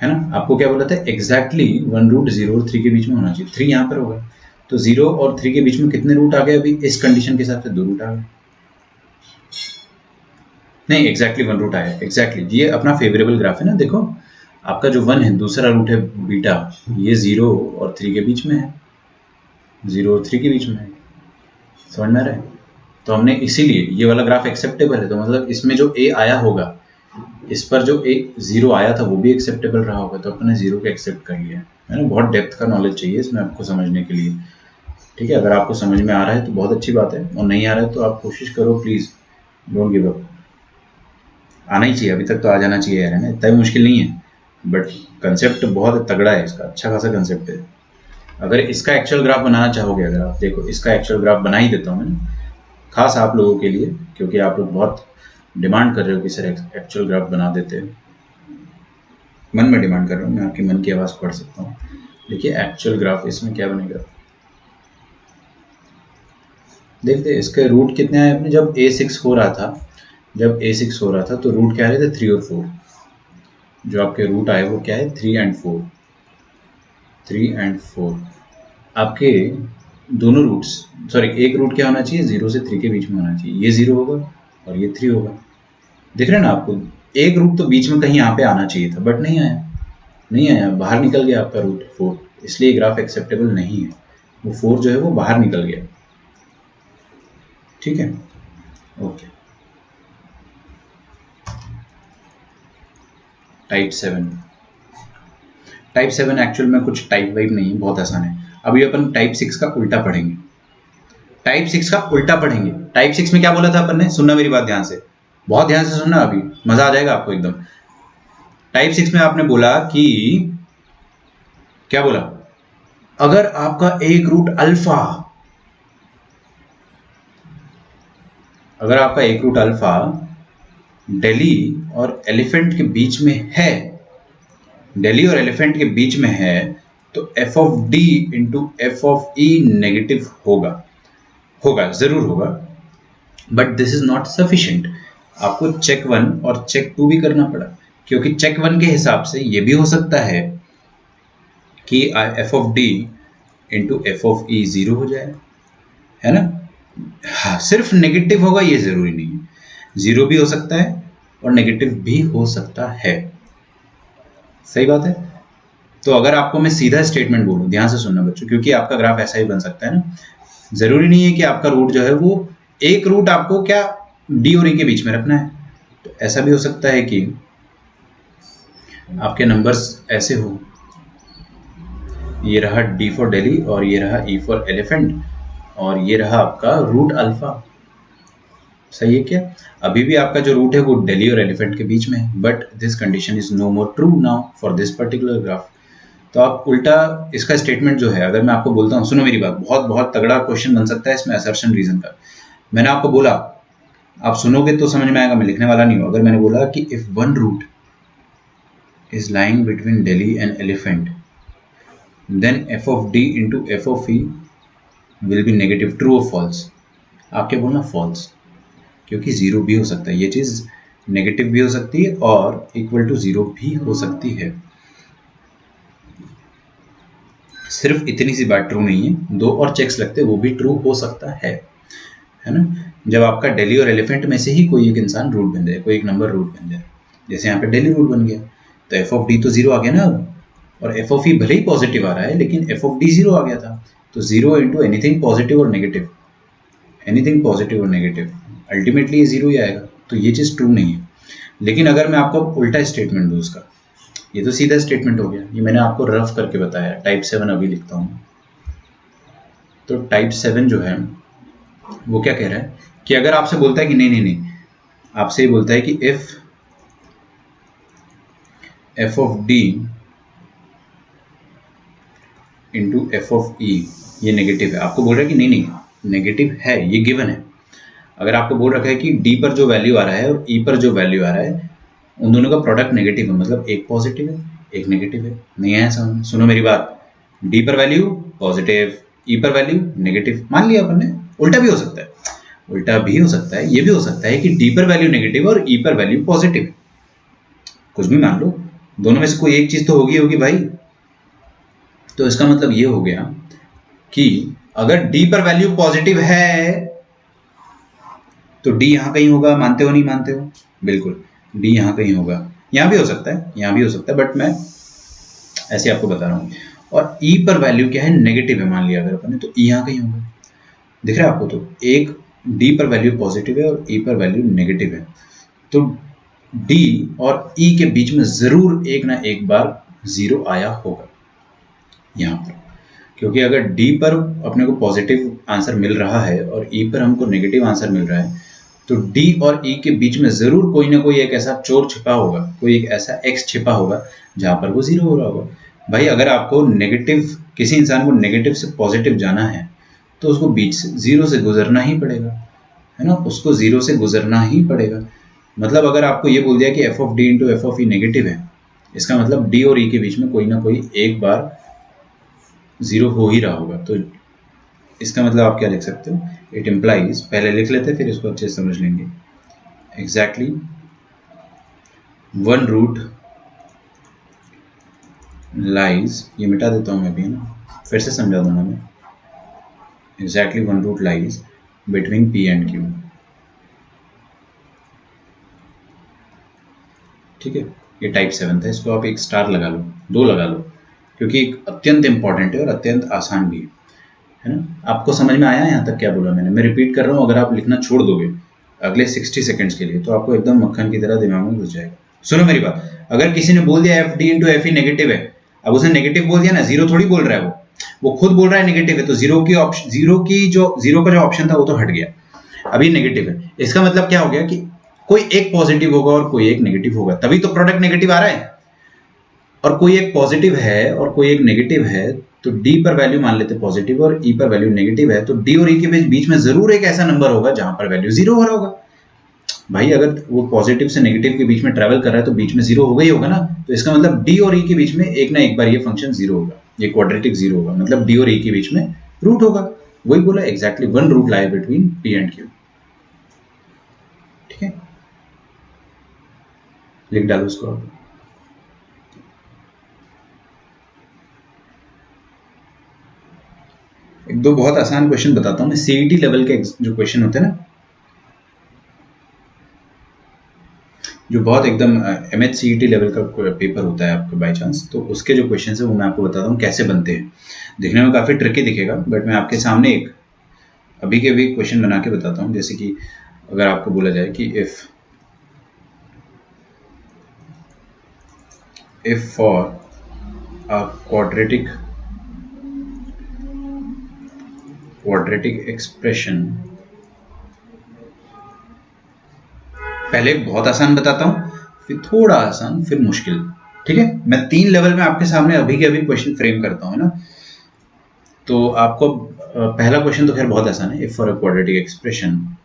Speaker 1: है ना। आपको क्या बोला था, एग्जैक्टली वन रूट 0 और 3 के बीच में होना चाहिए, 3 यहाँ पर होगा, तो 0 और 3 के बीच में कितने रूट आ गए, अभी इस कंडीशन के हिसाब से 2 रूट आ गए। नहीं, एग्जैक्टली 1 रूट आया, एग्जैक्टली ये अपना फेवरेबल ग्राफ है ना। देखो आपका जो 1 है, दूसरा रूट है बीटा, ये 0 और 3 के बीच में है, 0 और 3 के बीच में है, समझ में आ रहा है। तो हमने इसीलिए ये वाला ग्राफ एक्सेप्टेबल है, तो मतलब इसमें जो ए आया होगा, इस पर जो एक 0 आया था वो भी एक्सेप्टेबल रहा होगा, तो अपने 0 को एक्सेप्ट कर लिया है ना। बहुत डेप्थ का नॉलेज चाहिए इसमें आपको समझने के लिए। ठीक है, अगर आपको समझ में आ रहा है तो बहुत अच्छी बात है, और नहीं आ रहा है तो आप कोशिश करो, प्लीज़ डोंट गिव अप। आना ही चाहिए, अभी तक तो आ जाना चाहिए यार, है ना, इतना भी मुश्किल नहीं है, बट कंसेप्ट बहुत तगड़ा है इसका, अच्छा खासा कंसेप्ट है। अगर इसका एक्चुअल ग्राफ बनाना चाहोगे, अगर आप देखो इसका एक्चुअल ग्राफ बना ही देता हूँ मैं, खास आप लोगों के लिए, क्योंकि आप लोग बहुत डिमांड कर रहे हो कि सर एक्चुअल ग्राफ बना देते हैं। मन में डिमांड कर रहा हूँ, मैं आपकी मन की आवाज़ पढ़ सकता हूँ। देखिए एक्चुअल ग्राफ इसमें क्या बनेगा, देखते इसके रूट कितने आए अपने। जब A6 हो रहा था, तो रूट क्या आ रहे थे 3 और 4। जो आपके रूट आए वो क्या है 3 एंड 4, 3 एंड 4। आपके दोनों रूट्स, सॉरी एक रूट क्या होना चाहिए 0 से 3 के बीच में होना चाहिए, ये 0 होगा और ये 3 होगा। दिख रहा है ना आपको, एक रूट तो बीच में कहीं यहाँ पे आना चाहिए था बट नहीं आया, बाहर निकल गया आपका रूट 4, इसलिए ग्राफ एक्सेप्टेबल नहीं है। वो 4 जो है वो बाहर निकल गया। ठीक है, ओके। टाइप 7 एक्चुअल में कुछ टाइप वाइप नहीं है, बहुत आसान है। अभी अपन टाइप 6 का उल्टा पढ़ेंगे। टाइप 6 में क्या बोला था अपन ने, सुनना मेरी बात ध्यान से, बहुत ध्यान से सुनना, अभी मजा आ जाएगा आपको एकदम। टाइप 6 में आपने बोला कि क्या बोला, अगर आपका एक रूट अल्फा, डेली और एलिफेंट के बीच में है, तो F of D into F of E negative होगा, जरूर होगा। But this is not sufficient, आपको चेक 1 और चेक 2 भी करना पड़ा, क्योंकि चेक 1 के हिसाब से ये भी हो सकता है कि F of D into F of E 0 हो जाए, है ना। हाँ, सिर्फ नेगेटिव होगा ये जरूरी नहीं है, 0 भी हो सकता है और नेगेटिव भी हो सकता है। सही बात है। तो अगर आपको मैं सीधा स्टेटमेंट बोलूं, ध्यान से सुनना बच्चों, क्योंकि आपका ग्राफ ऐसा ही बन सकता है ना, जरूरी नहीं है कि आपका रूट जो है वो एक रूट आपको क्या डी और ई के बीच में रखना है। तो ऐसा भी हो सकता है कि आपके नंबर्स ऐसे हो, ये रहा डी फॉर दिल्ली और ये रहा ई फॉर एलिफेंट और ये रहा आपका रूट अल्फा। सही है क्या, अभी भी आपका जो रूट है वो दिल्ली और एलिफेंट के बीच में है, but this condition is no more true now for this particular graph. तो आप उल्टा इसका स्टेटमेंट जो है, अगर मैं आपको बोलता हूँ, सुनो मेरी बात, बहुत बहुत तगड़ा क्वेश्चन बन सकता है इसमें असर्शन रीजन का। मैंने आपको बोला, आप सुनोगे तो समझ में आएगा, मैं लिखने वाला नहीं हूँ। अगर मैंने बोला कि if one root is lying between Delhi and elephant then F of D into F of E will be negative, true और फॉल्स। आप क्या बोलना, फॉल्स, क्योंकि 0 भी हो सकता है, ये चीज़ नेगेटिव भी हो सकती है और इक्वल टू 0 भी हो सकती है। सिर्फ इतनी सी बात ट्रू नहीं है, 2 और चेक्स लगते वो भी ट्रू हो सकता है ना। जब आपका दिल्ली और एलिफेंट में से ही कोई एक इंसान रूट बन जाए, कोई एक नंबर रूट बन जाए, जैसे यहाँ पे दिल्ली रूट बन गया, तो एफ ऑफ डी तो 0 आ गया ना अब, और एफ ऑफ ई भले ही पॉजिटिव आ रहा है लेकिन एफ ऑफ डी 0 आ गया था, तो 0 इंटू एनीथिंग पॉजिटिव और नेगेटिव, अल्टीमेटली ये 0 ही आएगा। तो ये चीज़ ट्रू नहीं है। लेकिन अगर मैं आपको उल्टा स्टेटमेंट दूँ उसका, ये तो सीधा स्टेटमेंट हो गया, ये मैंने आपको रफ करके बताया। टाइप 7 अभी लिखता हूँ। तो टाइप 7 जो है वो क्या कह रहा है कि अगर आपसे बोलता है कि नहीं, आपसे ये बोलता है कि if F of D into F of E ये नेगेटिव है, आपको बोल रहा है कि नहीं नेगेटिव है, ये गिवन है। अगर आपको बोल रखा है कि डी पर जो वैल्यू आ रहा है और ई पर जो वैल्यू आ रहा है उन दोनों का प्रोडक्ट नेगेटिव है, मतलब एक पॉजिटिव है एक नेगेटिव है, नहीं आया समझ। सुनो मेरी बात, डी पर वैल्यू पॉजिटिव, ई पर वैल्यू नेगेटिव, मान लिया अपन ने। उल्टा भी हो सकता है, ये भी हो सकता है कि डी पर वैल्यू नेगेटिव और ई पर वैल्यू पॉजिटिव, कुछ भी मान लो, दोनों में से कोई एक चीज तो होगी भाई। तो इसका मतलब ये हो गया कि अगर डी पर वैल्यू पॉजिटिव है तो डी यहां कहीं होगा, मानते हो नहीं मानते हो, बिल्कुल डी यहां कहीं होगा, यहां भी हो सकता है, बट मैं ऐसे आपको बता रहा हूं। और ई पर वैल्यू क्या है, नेगेटिव है, मान लिया अगर अपन ने, तो ई यहां कहीं होगा। दिख रहा है आपको, तो एक डी पर वैल्यू पॉजिटिव है और ई पर वैल्यू नेगेटिव है, तो डी और ई के बीच में जरूर एक ना एक बार 0 आया होगा यहाँ पर, क्योंकि अगर डी पर अपने को पॉजिटिव आंसर मिल रहा है और ई पर हमको नेगेटिव आंसर मिल रहा है, तो डी और ई के बीच में जरूर कोई ना कोई एक ऐसा चोर छिपा होगा, कोई एक ऐसा एक्स छिपा होगा जहां पर वो 0 हो रहा होगा। भाई अगर आपको नेगेटिव, किसी इंसान को नेगेटिव से पॉजिटिव जाना है तो उसको बीच से 0 से गुजरना ही पड़ेगा, है ना, उसको 0 से गुजरना ही पड़ेगा। मतलब अगर आपको ये बोल दिया कि F of D into F of E negative है, इसका मतलब डी और ई के बीच में कोई ना कोई एक बार जीरो हो ही रहा होगा। तो इसका मतलब आप क्या लिख सकते हो, इट इम्प्लाइज, पहले लिख लेते फिर इसको अच्छे से समझ लेंगे। एग्जैक्टली वन रूट लाइज, ये मिटा देता हूँ मैं भी ना, फिर से समझा दूंगा मैं। Exactly one root lies between P and Q. ठीक है, ये टाइप 7 था, इसको आप एक स्टार लगा लो, 2 लगा लो, क्योंकि अत्यंत इंपॉर्टेंट है और अत्यंत आसान भी है ना। आपको समझ में आया यहाँ तक क्या बोला मैंने? मैं रिपीट कर रहा हूँ, अगर आप लिखना छोड़ दोगे अगले 60 सेकंड्स के लिए तो आपको एकदम मक्खन की तरह दिमाग में घुस जाएगा। सुनो मेरी बात, अगर किसी ने बोल दिया F D into F E negative है, अब उसने नेगेटिव बोल दिया ना, जीरो थोड़ी बोल रहा है वो खुद बोल रहा है नेगेटिव है, तो जीरो का जो ऑप्शन था वो तो हट गया, अभी नेगेटिव है। इसका मतलब क्या हो गया कि कोई एक पॉजिटिव होगा और कोई एक नेगेटिव होगा, तभी तो प्रोडक्ट नेगेटिव आ रहा है। और कोई एक पॉजिटिव है और कोई एक नेगेटिव है, तो डी पर वैल्यू मान लेते पॉजिटिव और ई पर वैल्यू नेगेटिव है, तो डी और ई के बीच में जरूर एक ऐसा नंबर होगा जहां पर वैल्यू जीरो हो रहा होगा। भाई अगर वो पॉजिटिव से नेगेटिव के बीच में ट्रेवल कर रहा है तो बीच में जीरो होगा ही होगा ना। तो इसका मतलब डी और ई के बीच में एक ना एक बार ये फंक्शन जीरो होगा, ये क्वाड्रेटिक जीरो होगा, मतलब डी और ई के बीच में रूट होगा। वही बोला, exactly one root lie between P and Q. ठीक है, लिख डालो उसको आप। एक दो बहुत आसान क्वेश्चन बताता हूँ मैं, सीईटी लेवल के जो क्वेश्चन होते हैं ना, जो बहुत एकदम MHCET लेवल का पेपर होता है आपका बाय चांस, तो उसके जो क्वेश्चन है वो मैं आपको बताता हूँ कैसे बनते हैं। दिखने में काफ़ी ट्रिकी दिखेगा, बट मैं आपके सामने एक अभी के भी क्वेश्चन बना के बताता हूँ। जैसे कि अगर आपको बोला जाए कि if for a quadratic expression, पहले बहुत आसान बताता हूँ, फिर थोड़ा आसान, फिर मुश्किल। ठीक है, मैं 3 लेवल में आपके सामने अभी के अभी क्वेश्चन फ्रेम करता हूँ ना। तो आपको पहला क्वेश्चन तो खैर बहुत आसान है, if for a quadratic expression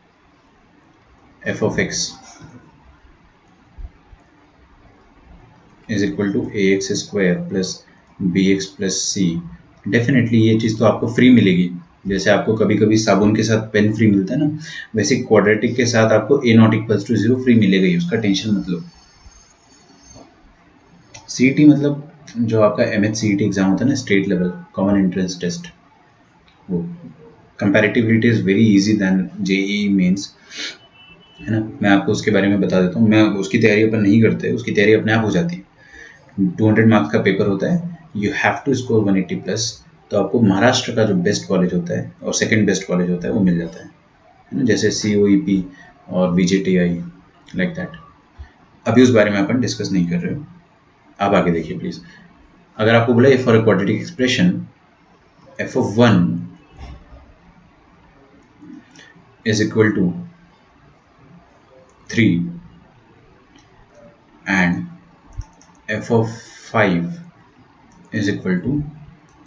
Speaker 1: F of X is equal to A X square plus B X plus C. Definitely ये चीज़ तो आपको फ्री मिलेगी, जैसे आपको कभी कभी साबुन के साथ पेन फ्री मिलता है ना, वैसे क्वाड्रेटिक के साथ आपको A not equals to zero free मिलेगा ही, उसका टेंशन मत लो। सीईटी मतलब जो आपका MHCET एग्जाम होता है ना, state level common entrance test, वो comparatively it is very easy than JEE mains, है ना। मैं आपको उसके बारे में बता देता हूँ, मैं उसकी तैयारी अपन नहीं करते, उसकी तैयारी अपने आप हो जाती है। 200 मार्क्स का पेपर होता है, you have to score 180 plus, तो आपको महाराष्ट्र का जो बेस्ट कॉलेज होता है और सेकंड बेस्ट कॉलेज होता है वो मिल जाता है ना, जैसे COEP और VJTI, लाइक दैट। अभी उस बारे में अपन डिस्कस नहीं कर रहे हो, आप आगे देखिए प्लीज़। अगर आपको बोला for a quadratic expression f of 1 is equal to 3 and f of 5 is equal to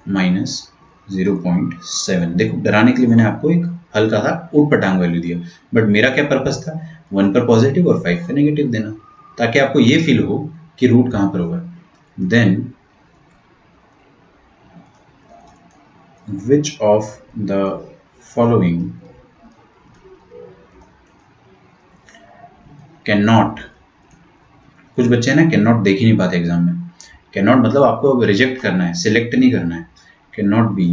Speaker 1: -0.7। देखो, डराने के लिए मैंने आपको एक हल्का सा ऊट पटांग वैल्यू दिया, बट मेरा क्या पर्पस था, 1 पर पॉजिटिव और 5 पर नेगेटिव देना, ताकि आपको ये फील हो कि रूट कहाँ पर होगा। Then which of the following can not, कुछ बच्चे ना कैन नॉट देख ही नहीं पाते एग्जाम में। कैन नॉट मतलब आपको रिजेक्ट करना है, सिलेक्ट नहीं करना है। Can not be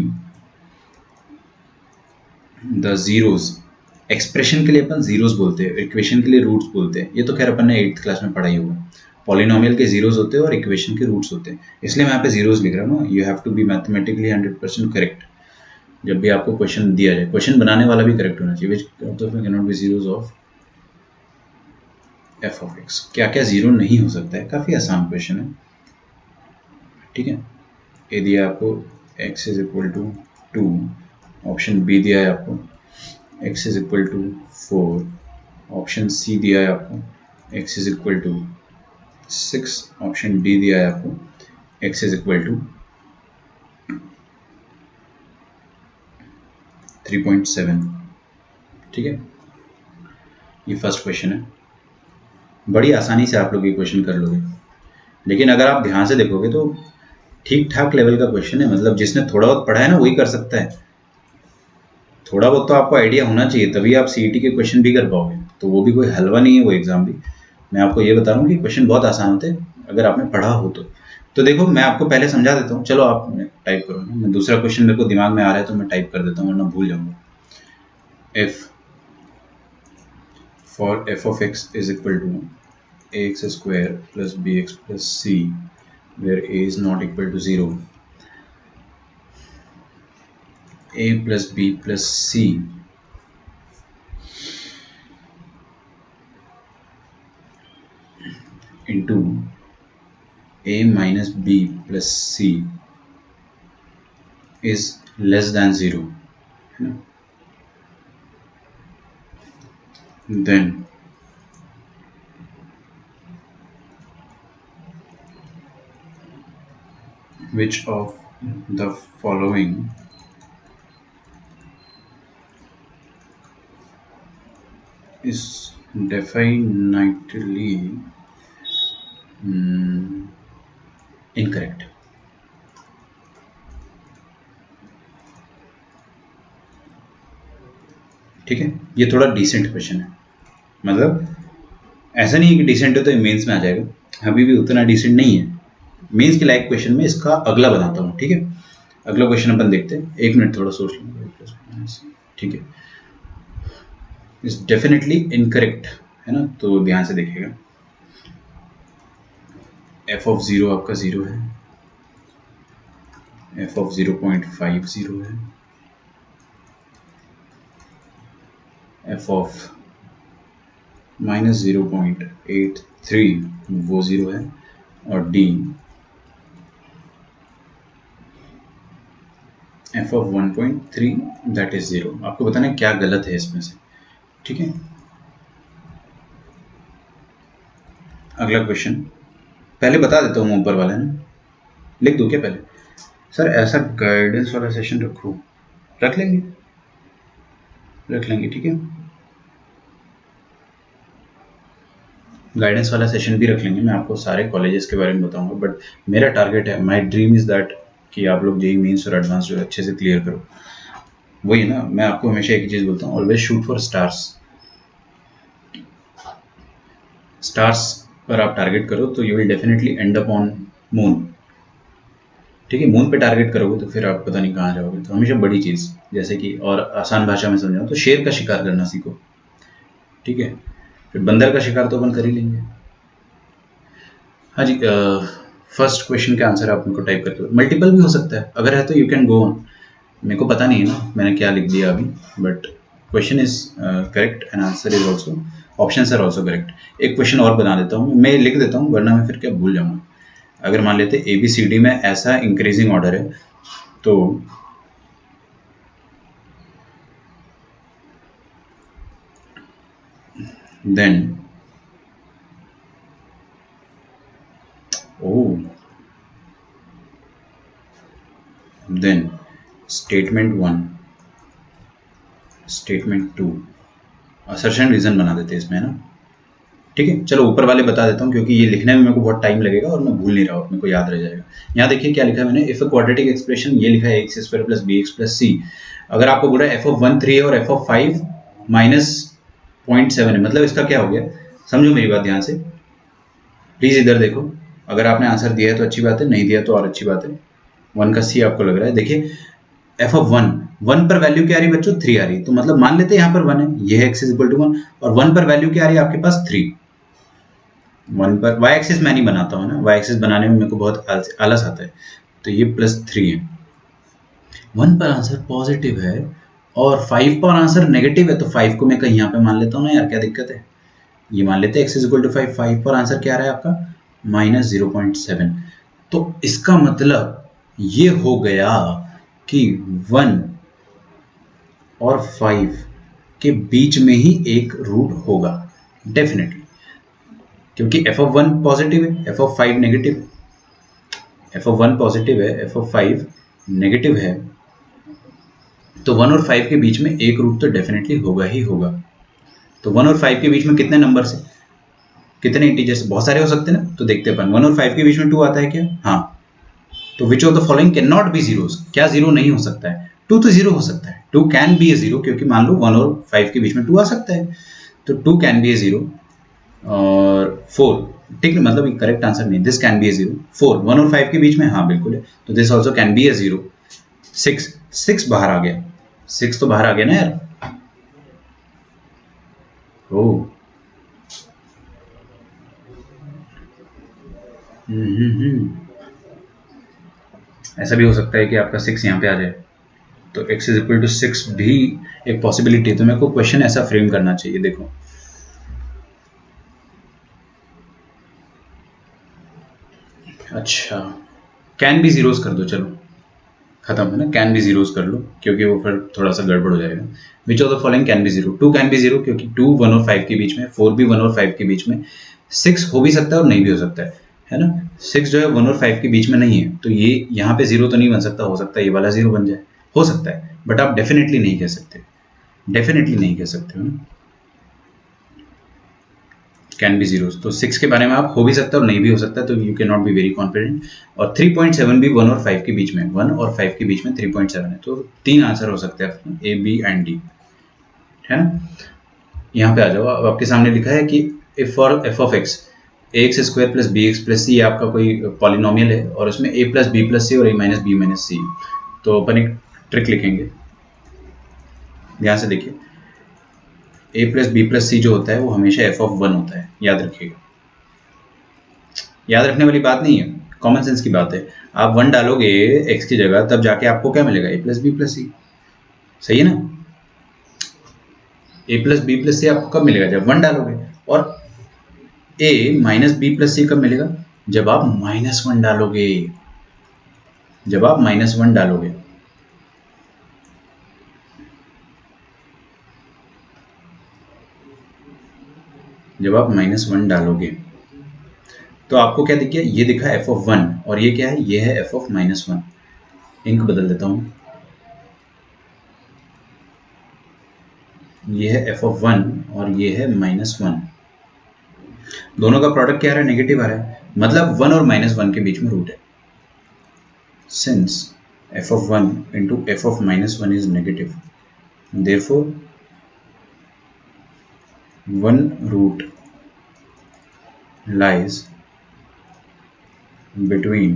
Speaker 1: the zeros, expression के लिए अपन जीरोज बोलते हैं, इक्वेशन के लिए रूट्स बोलते हैं, ये तो खैर अपन ने 8th क्लास में पढ़ाई होगा। पॉलिनोमियल के जीरोज होते हैं और इक्वेशन के रूट्स होते हैं, इसलिए मैं यहाँ पे जीरोज लिख रहा हूँ। You have to be mathematically 100% correct जब भी आपको क्वेश्चन दिया जाए, क्वेश्चन बनाने वाला भी करेक्ट होना चाहिए। विच of the can not be zeros of F of x, क्या क्या जीरो नहीं हो सकता है, काफ़ी आसान क्वेश्चन है। ठीक है, ए दिया आपको x is equal to 2, option B दिया है आपको x is equal to 4, option C दिया है आपको x is equal to 6, option D दिया है आपको x इज इक्वल टू 3.7। ठीक है, ये फर्स्ट क्वेश्चन है, बड़ी आसानी से आप लोग ये क्वेश्चन कर लोगे। लेकिन अगर आप ध्यान से देखोगे तो ठीक ठाक लेवल का क्वेश्चन है, मतलब जिसने थोड़ा बहुत पढ़ा है ना वही कर सकता है। थोड़ा बहुत तो आपको आइडिया होना चाहिए, तभी आप सीईटी के क्वेश्चन भी कर पाओगे। तो वो भी कोई हलवा नहीं है वो एग्जाम भी। मैं आपको ये बता रहा हूँ कि क्वेश्चन बहुत आसान होते हैं अगर आपने पढ़ा हो तो देखो मैं आपको पहले समझा देता हूँ। चलो आप टाइप करो ना, मैं दूसरा क्वेश्चन मेरे को दिमाग में आ रहा है तो मैं टाइप कर देता हूँ वरना भूल जाऊंगा। If for F of X is equal to ax square plus bx plus c where a is not equal to 0, a plus b plus c into a minus b plus c is less than 0, then which of the following is definitely incorrect? ठीक है, ये थोड़ा डिसेंट क्वेश्चन है, मतलब ऐसा नहीं है कि डिसेंट है तो मेंस में आ जाएगा, अभी भी उतना डिसेंट नहीं है। मेंस के लायक क्वेश्चन में इसका अगला बताता हूँ, ठीक है। अगला क्वेश्चन अपन देखते हैं, एक मिनट थोड़ा सोच लो, ठीक है। इज डेफिनेटली इनकरेक्ट है ना, तो ध्यान से देखिएगा। एफ ऑफ 0 आपका 0 है, एफ ऑफ 0.50 है, एफ ऑफ -0.83 वो 0 है, और D F of 1.3 that is 0। आपको बताना है क्या गलत है इसमें से, ठीक है। अगला क्वेश्चन पहले बता देता हूँ, ऊपर वाला ना लिख दूँ क्या पहले? सर ऐसा गाइडेंस वाला सेशन रखो, रख लेंगे, ठीक है। गाइडेंस वाला सेशन भी रख लेंगे, मैं आपको सारे कॉलेजेस के बारे में बताऊंगा। बट मेरा टारगेट है, माय ड्रीम इज दैट कि आप लोग जेईई मेंस और एडवांस जो अच्छे से क्लियर करो। वही है ना, मैं आपको हमेशा एक ही चीज़ बोलता हूँ, always shoot for stars. Stars पर आप टारगेट करो तो you will definitely and up on moon, ठीक है। मून पे टारगेट करोगे तो फिर आप पता नहीं कहाँ जाओगे। तो हमेशा बड़ी चीज़, जैसे कि और आसान भाषा में समझाऊँ तो शेर का शिकार करना सीखो, ठीक है। फिर बंदर का शिकार तो अपन कर ही लेंगे। हाँ जी, फर्स्ट क्वेश्चन का आंसर आप मेरे को टाइप करके, मल्टीपल भी हो सकता है, अगर है तो यू कैन गो ऑन। मेरे को पता नहीं है ना मैंने क्या लिख दिया अभी, but question is correct and answer is also, options are also correct. एक क्वेश्चन और बना देता हूँ, मैं लिख देता हूँ वरना मैं फिर क्या भूल जाऊंगा। अगर मान लेते ABCD में ऐसा इंक्रीजिंग ऑर्डर है तो then then statement 1, statement 2, assertion reason बना देते हैं इसमें, है ना, ठीक है। चलो ऊपर वाले बता देता हूँ क्योंकि ये लिखने में मेरे को बहुत टाइम लगेगा और मैं भूल नहीं रहा हूँ, मेरे को याद रह जाएगा। यहाँ देखिए क्या लिखा है मैंने, इफ अ क्वाड्रेटिक एक्सप्रेशन, ये लिखा है X square plus B X plus C. अगर आपको बोला एफ ऑफ 1 3 है और एफ ऑफ 5 -0.7 है, मतलब इसका क्या हो गया, समझो मेरी बात ध्यान से, प्लीज इधर देखो। अगर आपने आंसर दिया है तो अच्छी बात है, नहीं दिया तो और अच्छी बात है। 1 का सी आपको लग रहा है, देखिए एफ ऑफ 1 पर वैल्यू क्या आ रही बच्चों, 3 आ रही, तो मतलब मान लेते हैं यहाँ पर 1 है, ये है एक्स इज इक्वल टू 1, और 1 पर वैल्यू क्या आ रही है आपके पास 3। 1 पर वाई एक्सिस मैं नहीं बनाता हूँ ना, वाई एक्सिस बनाने में मेरे को बहुत आलस आता है, तो ये +3 है। 1 पर आंसर पॉजिटिव है और 5 पर आंसर नेगेटिव है, तो 5 को मैं कहीं यहाँ पे मान लेता हूँ ना यार, क्या दिक्कत है। ये मान लेते हैं एक्स इज इक्वल टू 5, 5 पर आंसर क्या आ रहा है आपका -0.7। तो इसका मतलब ये हो गया कि 1 और 5 के बीच में ही एक रूट होगा डेफिनेटली, क्योंकि एफ ऑफ 1 पॉजिटिव है, F of 5 negative, F of 1 positive है, एफ ऑफ 5 नेगेटिव है, तो 1 और 5 के बीच में एक रूट तो डेफिनेटली होगा ही होगा। तो 1 और 5 के बीच में कितने नंबर्स हैं, कितने इंटीजर्स, बहुत सारे हो सकते हैं ना, तो देखते हैं अपन 1 और 5 के बीच में 2 आता है क्या? हाँ, तो विच of the following can not be zeros, क्या जीरो नहीं हो सकता है? 2 तो जीरो हो सकता है, 2 कैन बी ए जीरो, क्योंकि मान लो 1 और 5 के बीच में 2 आ सकता है, तो 2 कैन बी ए जीरो। और 4, ठीक है, मतलब करेक्ट आंसर नहीं, this can be A zero. 4 1 और 5 के बीच में, हाँ बिल्कुल है, तो this also can be A zero. 6 बाहर आ गया, 6 तो बाहर आ गया ना यार। ओ ऐसा भी हो सकता है कि आपका 6 यहाँ पे आ जाए, तो x इज इक्वल टू 6 भी एक पॉसिबिलिटी है। तो मेरे को क्वेश्चन ऐसा फ्रेम करना चाहिए, देखो अच्छा, कैन बी जीरोस कर दो, चलो खत्म है ना, कैन बी जीरोस कर लो, क्योंकि वो फिर थोड़ा सा गड़बड़ हो जाएगा। विच of the following can be zero? 2 can be zero, क्योंकि 2 1 और 5 के बीच में, 4 भी 1 और 5 के बीच में, 6 हो भी सकता है और नहीं भी हो सकता है ना। 6 जो है 1 और 5 के बीच में नहीं है, तो ये यहाँ पे जीरो तो नहीं बन सकता, हो सकता है ये वाला जीरो बन जाए, हो सकता है, बट आप डेफिनेटली नहीं कह सकते, डेफिनेटली नहीं कह सकते हो ना, कैन बी जीरो। तो 6 के बारे में आप हो भी सकता है और नहीं भी हो सकता है, तो you can not be very confident. और 3.7 भी 1 और 5 के बीच में, 1 और 5 के बीच में 3.7 है, तो 3 आंसर हो सकते हैं, ए बी एंड डी, है ना। यहाँ पे आ जाओ, अब आपके सामने लिखा है कि if for F of X A X square plus B X plus C आपका कोई पॉलिनोमियल है, और उसमें A plus B plus C और A minus B minus C, तो अपन एक ट्रिक लिखेंगे, ध्यान से देखिए। A plus B plus C जो होता है वो हमेशा एफ ऑफ 1 होता है, याद रखिएगा, याद रखने वाली बात नहीं है, कॉमन सेंस की बात है। आप 1 डालोगे एक्स की जगह, तब जाके आपको क्या मिलेगा? ए प्लस बी प्लस सी, सही है ना। ए प्लस बी प्लस सी आपको कब मिलेगा? जब 1 डालोगे। और ए माइनस बी प्लस सी कब मिलेगा? जब आप -1 डालोगे, जब आप -1 डालोगे। जब आप -1 डालोगे तो आपको क्या दिख गया? ये दिखा एफ ऑफ 1, और ये क्या है? ये है एफ ऑफ -1। इंक बदल देता हूं, ये है एफ ऑफ 1 और ये है -1। दोनों का प्रोडक्ट क्या आ रहा है? नेगेटिव आ रहा है, मतलब 1 और -1 के बीच में रूट है। Since f of 1 into f of -1 is negative, therefore one root lies between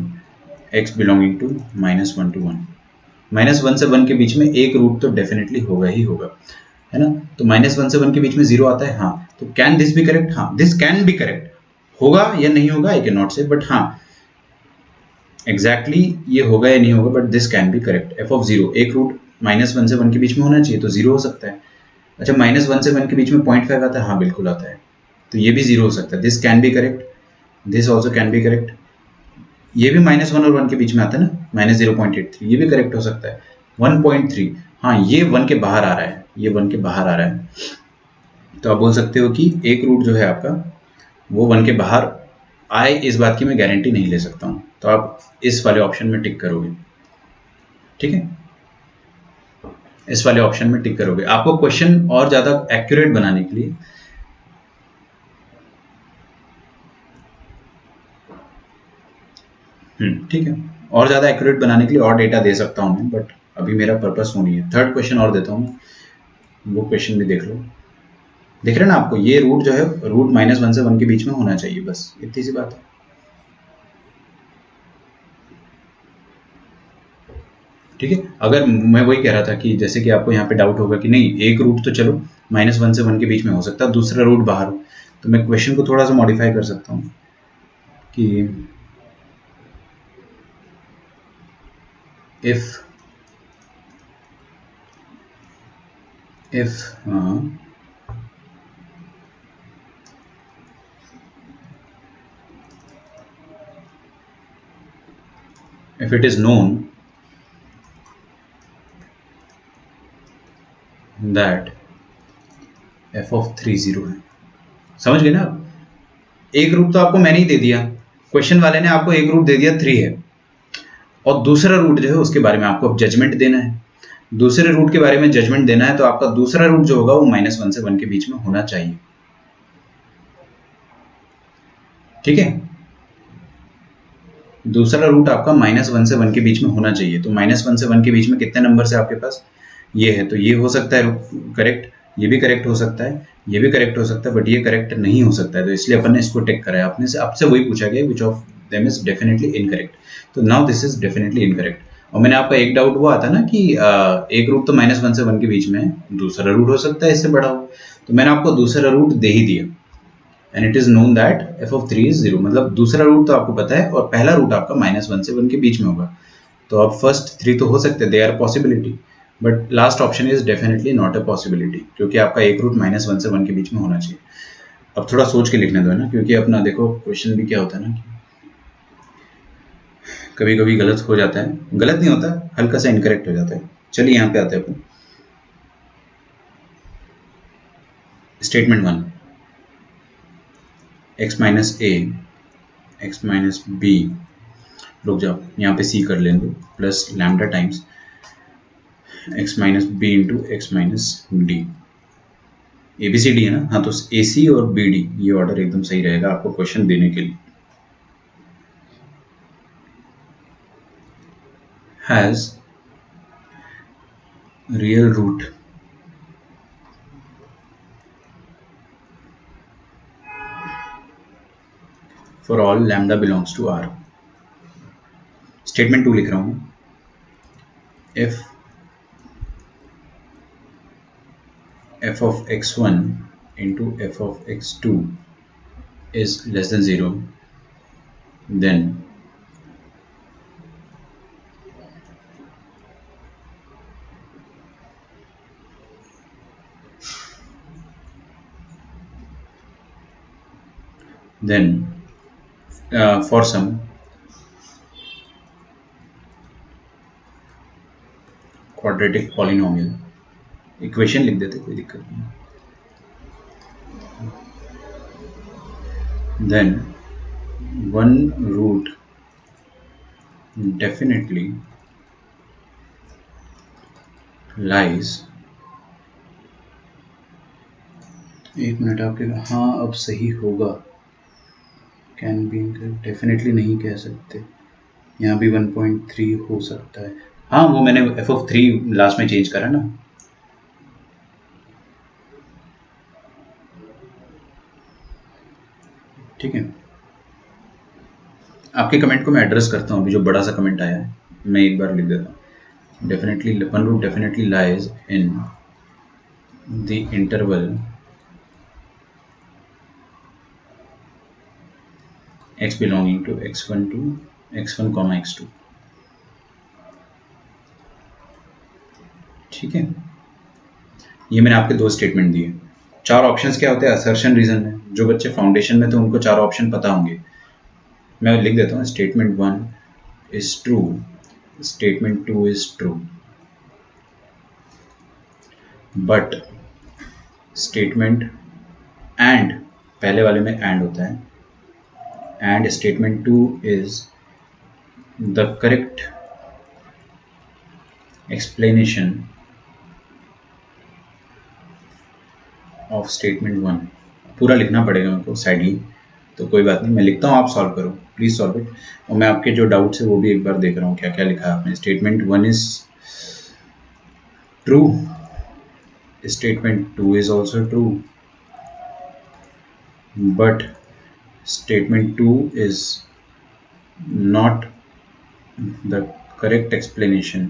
Speaker 1: x belonging to -1 to 1। -1 से 1 के बीच में एक रूट तो डेफिनेटली होगा ही होगा, है ना। तो -1 से 1 के बीच में 0 आता है, हाँ, तो कैन दिस बी करेक्ट? हाँ, दिस कैन बी करेक्ट, होगा या नहीं होगा आई कैन नॉट से, बट हाँ एग्जैक्टली ये होगा या नहीं होगा, but this can be correct. F of 0, एक रूट -1 से 1 के बीच में होना चाहिए, तो 0 हो सकता है। अच्छा, -1 से 1 के बीच में 0.5 आता है, हाँ बिल्कुल आता है, तो ये भी 0 हो सकता है, this can be correct, this also can be correct. ये भी -1 और 1 के बीच में आता है ना, -0.83, ये भी करेक्ट हो सकता है। 1.3, हाँ ये 1 के बाहर आ रहा है, ये 1 के बाहर आ रहा है, तो आप बोल सकते हो कि एक रूट जो है आपका वो 1 के बाहर आए, इस बात की मैं गारंटी नहीं ले सकता हूँ, तो आप इस वाले ऑप्शन में टिक करोगे, ठीक है, इस वाले ऑप्शन में टिक करोगे। आपको क्वेश्चन और ज्यादा एक्यूरेट बनाने के लिए ठीक है, और ज़्यादा एक्यूरेट बनाने के लिए और डेटा दे सकता हूँ मैं, बट अभी मेरा पर्पस वो नहीं है। थर्ड क्वेश्चन और देता हूँ, वो क्वेश्चन भी देख लो। दिख रहा है ना आपको? ये रूट जो है, रूट -1 से 1 के बीच में होना चाहिए, बस इतनी सी बात है, ठीक है। अगर मैं वही कह रहा था कि जैसे कि आपको यहाँ पे डाउट होगा कि नहीं, एक रूट तो चलो -1 से 1 के बीच में हो सकता है, दूसरा रूट बाहर हो, तो मैं क्वेश्चन को थोड़ा सा मॉडिफाई कर सकता हूँ कि if if it is known that f of 3 0 है, समझ गए ना आप? एक रूट तो आपको मैंने ही दे दिया, क्वेश्चन वाले ने आपको एक रूट दे दिया 3 है, और दूसरा रूट जो है उसके बारे में आपको अब जजमेंट देना है। दूसरे रूट के बारे में जजमेंट देना है, तो आपका दूसरा रूट जो होगा वो -1 से 1 के बीच में होना चाहिए। ठीक है। दूसरा रूट आपका -1 से 1 के बीच में होना चाहिए। तो -1 से 1 के बीच में कितने नंबर है आपके पास? ये है, तो ये हो सकता है करेक्ट, ये भी करेक्ट हो सकता है, ये भी करेक्ट हो सकता है, बट ये करेक्ट नहीं हो सकता है, तो इसलिए अपन ने इसको टिक करा है। आपने से आपसे वही पूछा गया which of them is definitely incorrect, तो now this is definitely incorrect. और मैंने आपका एक डाउट वो आता ना कि एक रूट तो -1 से 1 के बीच में है, दूसरा रूट हो सकता है इससे बड़ा हो, तो मैंने आपको दूसरा रूट दे ही दिया। And it is known that f of 3 is 0, मतलब दूसरा रूट तो आपको पता है और पहला रूट आपका -1 से 1 के बीच में होगा। तो अब फर्स्ट 3 तो हो सकते हैं, they are possibility, but last option is definitely not a possibility, क्योंकि आपका एक रूट -1 से 1 के बीच में होना चाहिए। अब थोड़ा सोच के लिखने दो है ना, क्योंकि अपना देखो क्वेश्चन भी क्या होता है ना, कभी कभी गलत हो जाता है, गलत नहीं होता, हल्का सा इनकरेक्ट हो जाता है। चलिए यहाँ पे आते हैं अपन statement 1, x minus A X minus B, रुक जाओ यहाँ पे c कर लेंगे, plus lambda times x minus B into X minus D. A B C D है ना, हाँ, तो ए सी और बी डी ये ऑर्डर एकदम सही रहेगा आपको क्वेश्चन देने के लिए। Has real root for all lambda belongs to R. Statement 2 लिख रहा हूं, if f of x1 into f of x2 is less than 0, then for some quadratic polynomial, equation लिख देते कोई दिक्कत नहीं, then one root definitely lies, एक मिनट आपके, हाँ अब सही होगा, कैन बी डेफिनेटली नहीं कह सकते, यहाँ भी 1.3 हो सकता है, हाँ वो मैंने f of 3 लास्ट में चेंज करा ना। ठीक है, आपके कमेंट को मैं एड्रेस करता हूँ, अभी जो बड़ा सा कमेंट आया है मैं एक बार लिख देता हूँ। Definitely one root definitely lies in the interval x belonging to x1 to x1, x2। ठीक है, ये मैंने आपके 2 स्टेटमेंट दिए। 4 ऑप्शंस क्या होते हैं असर्शन रीजन में, जो बच्चे फाउंडेशन में तो उनको 4 ऑप्शन पता होंगे, मैं लिख देता हूँ। Statement 1 is true, statement 2 is true, but statement and, पहले वाले में एंड होता है, and statement 2 is the correct explanation of statement 1। पूरा लिखना पड़ेगा मेरे को सैडली, तो कोई बात नहीं, मैं लिखता हूँ, आप सॉल्व करो, प्लीज सॉल्व इट। और मैं आपके जो डाउट्स है वो भी एक बार देख रहा हूँ क्या क्या लिखा है आपने। Statement 1 is true, statement 2 is also true, but statement 2 is not the correct explanation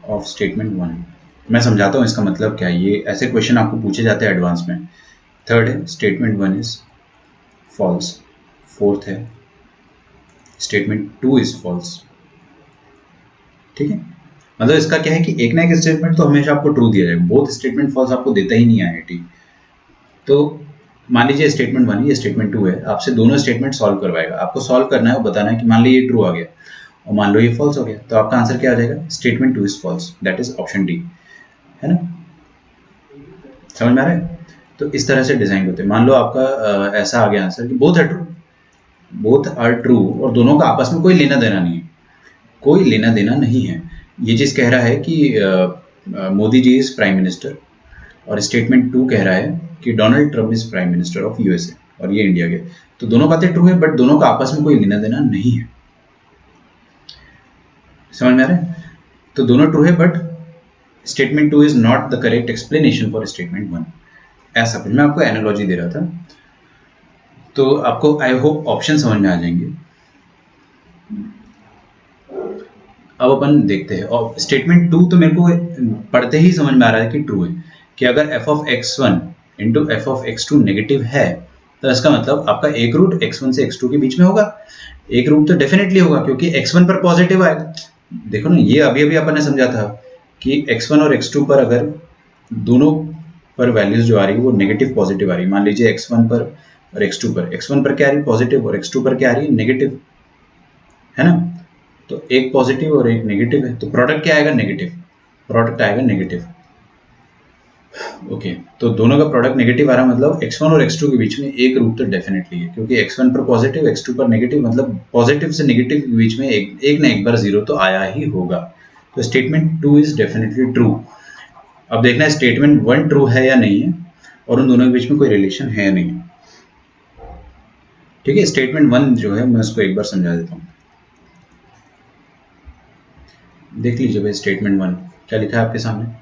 Speaker 1: of statement 1। मैं समझाता हूँ इसका मतलब क्या है, ये ऐसे क्वेश्चन आपको पूछे जाते हैं एडवांस में। थर्ड है स्टेटमेंट 1 इज फॉल्स, फोर्थ है स्टेटमेंट 2 इज फॉल्स। ठीक है, मतलब इसका क्या है कि एक ना एक स्टेटमेंट तो हमेशा आपको ट्रू दिया जाएगा, बोथ स्टेटमेंट फॉल्स आपको देता ही नहीं आईआईटी। तो मान लीजिए स्टेटमेंट 1 ये स्टेटमेंट 2 है, आपसे दोनों स्टेटमेंट सॉल्व करवाएगा, आपको सॉल्व करना है और बताना है कि मान लो ये ट्रू आ गया और मान लो ये फॉल्स हो गया, तो आपका आंसर क्या आ जाएगा, statement 2 is false, that is option D, है ना, समझ में आ रहा है। तो इस तरह से डिजाइन होते हैं। मान लो आपका ऐसा आ गया आंसर कि both are true, both are true, और दोनों का आपस में कोई लेना देना नहीं है, कोई लेना देना नहीं है। ये चीज कह रहा है कि Modi ji is prime minister और स्टेटमेंट 2 कह रहा है कि Donald Trump is prime minister of USA और ये इंडिया के। तो दोनों बातें ट्रू है, बट दोनों का आपस में कोई लेना देना नहीं है। समझ में आ रहा है? तो दोनों ट्रू है, but statement 2 is not the correct explanation for statement 1। ऐसा कुछ मैं आपको एनालॉजी दे रहा था, तो आपको आई होप ऑप्शन समझ में आ जाएंगे। अब अपन देखते हैं, और स्टेटमेंट 2 तो मेरे को पढ़ते ही समझ में आ रहा है कि ट्रू है, कि अगर f of x1 into F of x2 negative है, तो इसका मतलब आपका एक रूट x1 से x2 के बीच में होगा। एक रूट तो डेफिनेटली होगा, क्योंकि x1 पर पॉजिटिव आएगा। देखो ना, ये अभी अभी अपन ने समझा था कि x1 और x2 पर अगर दोनों पर वैल्यूज जो आ रही है वो नेगेटिव पॉजिटिव आ रही है। मान लीजिए x1 पर और x2 पर, x1 पर क्या आ रही है पॉजिटिव और x2 पर क्या आ रही है नेगेटिव, है ना? तो एक पॉजिटिव और एक नेगेटिव है, तो प्रोडक्ट क्या आएगा नेगेटिव, प्रोडक्ट आएगा नेगेटिव। ओके, तो दोनों का प्रोडक्ट नेगेटिव आ रहा है, मतलब x1 और x2 के बीच में एक रूट तो डेफिनेटली है, क्योंकि x1 पर पॉजिटिव x2 पर नेगेटिव, मतलब पॉजिटिव से नेगेटिव के बीच में एक ना एक बार जीरो तो आया ही होगा। तो स्टेटमेंट 2 इज डेफिनेटली ट्रू। अब देखना है स्टेटमेंट 1 ट्रू है या नहीं है, और उन दोनों के बीच में कोई रिलेशन है नहीं। ठीक है, स्टेटमेंट 1 जो है मैं उसको एक बार समझा देता हूँ। देख लीजिए भाई, स्टेटमेंट 1 क्या लिखा है आपके सामने।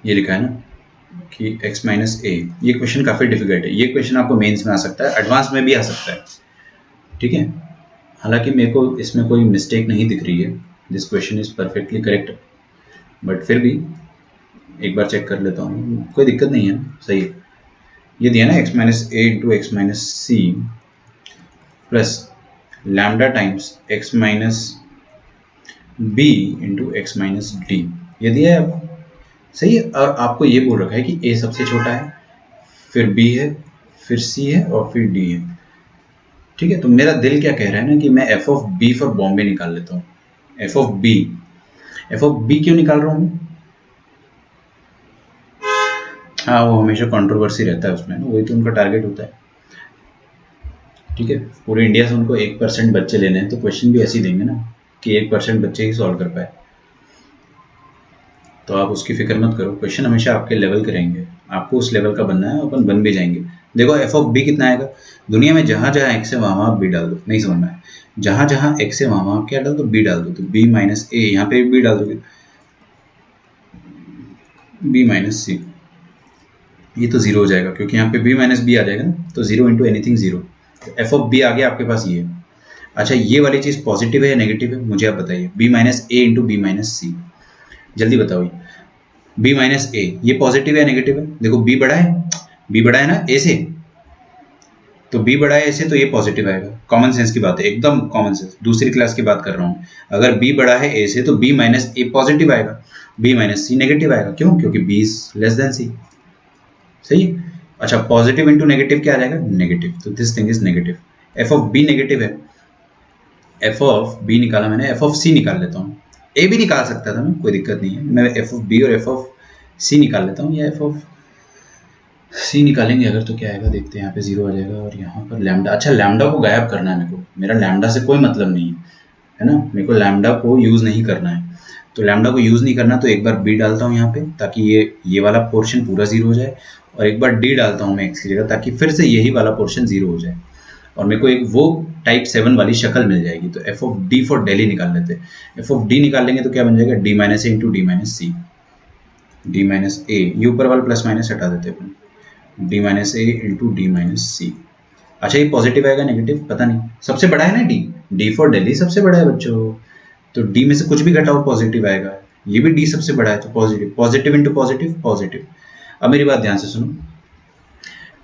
Speaker 1: ये लिखा है ना कि x माइनस ए। ये क्वेश्चन काफ़ी डिफिकल्ट है, ये क्वेश्चन आपको मेंस में आ सकता है, एडवांस में भी आ सकता है। ठीक है, हालांकि मेरे को इसमें कोई मिस्टेक नहीं दिख रही है, this question is perfectly correct, but फिर भी एक बार चेक कर लेता हूँ, कोई दिक्कत नहीं है, सही है। ये दिया ना x minus A into X minus C plus lambda times x minus B into X minus D, ये दिया है आपको, सही है। और आपको ये बोल रखा है कि a सबसे छोटा है, फिर b है, फिर c है और फिर d है। ठीक है, तो मेरा दिल क्या कह रहा है ना कि मैं f of b for Bombay निकाल लेता हूँ। f ऑफ b क्यों निकाल रहा हूँ? हाँ, वो हमेशा कंट्रोवर्सी रहता है उसमें ना, वही तो उनका टारगेट होता है। ठीक है, पूरे इंडिया से उनको 1% बच्चे लेने हैं, तो क्वेश्चन भी ऐसे ही देंगे ना कि 1% बच्चे ही सॉल्व कर पाए। तो आप उसकी फिक्र मत करो, क्वेश्चन हमेशा आपके लेवल के रहेंगे, आपको उस लेवल का बनना है, अपन बन भी जाएंगे। देखो एफ ऑफ बी कितना आएगा, दुनिया में जहाँ जहाँ एक्स है वहाँ वहाँ बी डाल दो, नहीं समझ में आया, जहाँ जहाँ एक्स है वहाँ वहाँ क्या डाल दो, बी डाल दो, तो बी माइनस ए, यहाँ पे बी डाल दोगे, बी माइनस सी, ये तो जीरो हो जाएगा क्योंकि यहाँ पे बी माइनस बी आ जाएगा ना, तो जीरो इंटू एनीथिंग जीरो, तो एफ ऑफ बी आ गया आपके पास ये। अच्छा, ये वाली चीज़ पॉजिटिव है या नेगेटिव है मुझे आप बताइए, B minus A into B minus सी, जल्दी बताओ। बी माइनस ए ये पॉजिटिव है या नेगेटिव है? देखो बी बड़ा है, बी बड़ा है ना ए से, तो बी बड़ा है ए से, तो ये पॉजिटिव आएगा। कॉमन सेंस की बात है, एकदम कॉमन सेंस, दूसरी क्लास की बात कर रहा हूँ। अगर बी बड़ा है ए से तो बी माइनस ए पॉजिटिव आएगा, बी माइनस सी नेगेटिव आएगा। क्यों? क्योंकि बी इज लेस देन सी, सही है। अच्छा, पॉजिटिव इंटू नेगेटिव क्या आ जाएगा? नेगेटिव, तो this thing is negative. F of B negative है, एफ ऑफ बी निकाला मैंने, एफ ऑफ सी निकाल लेता हूँ। ए भी निकाल सकता था मैं, कोई दिक्कत नहीं है, मैं एफ ऑफ बी और एफ ऑफ सी निकाल लेता हूँ, या एफ ऑफ सी निकालेंगे अगर, तो क्या आएगा देखते हैं, यहाँ पे जीरो आ जाएगा और यहाँ पर लैम्डा। अच्छा, लैम्डा को गायब करना है मेरे को, मेरा लैम्डा से कोई मतलब नहीं है ना, मेरे को लैम्डा को यूज़ नहीं करना है। तो लैम्डा को यूज़ नहीं करना, तो एक बार बी डालता हूँ यहाँ पे, ताकि ये वाला पोर्शन पूरा जीरो हो जाए, और एक बार डी डालता हूँ मैं एक्स की जगह, ताकि फिर से यही वाला पोर्शन जीरो हो जाए, और मेरे को एक वो टाइप 7 वाली शक्ल मिल जाएगी। तो F of D for daily निकाल लेते हैं। एफ ऑफ डी निकाल लेंगे तो क्या बन जाएगा, D minus A into D minus C, D minus ए, ये ऊपर वाला प्लस माइनस हटा देते हैं अपन, D minus A into D minus सी। अच्छा, ये पॉजिटिव आएगा नेगेटिव पता नहीं, सबसे बड़ा है ना डी, डी फॉर डेली सबसे बड़ा है बच्चों, तो डी में से कुछ भी घटाओ पॉजिटिव आएगा, ये भी डी सबसे बड़ा है तो positive, positive into positive positive. अब मेरी बात ध्यान से सुनो,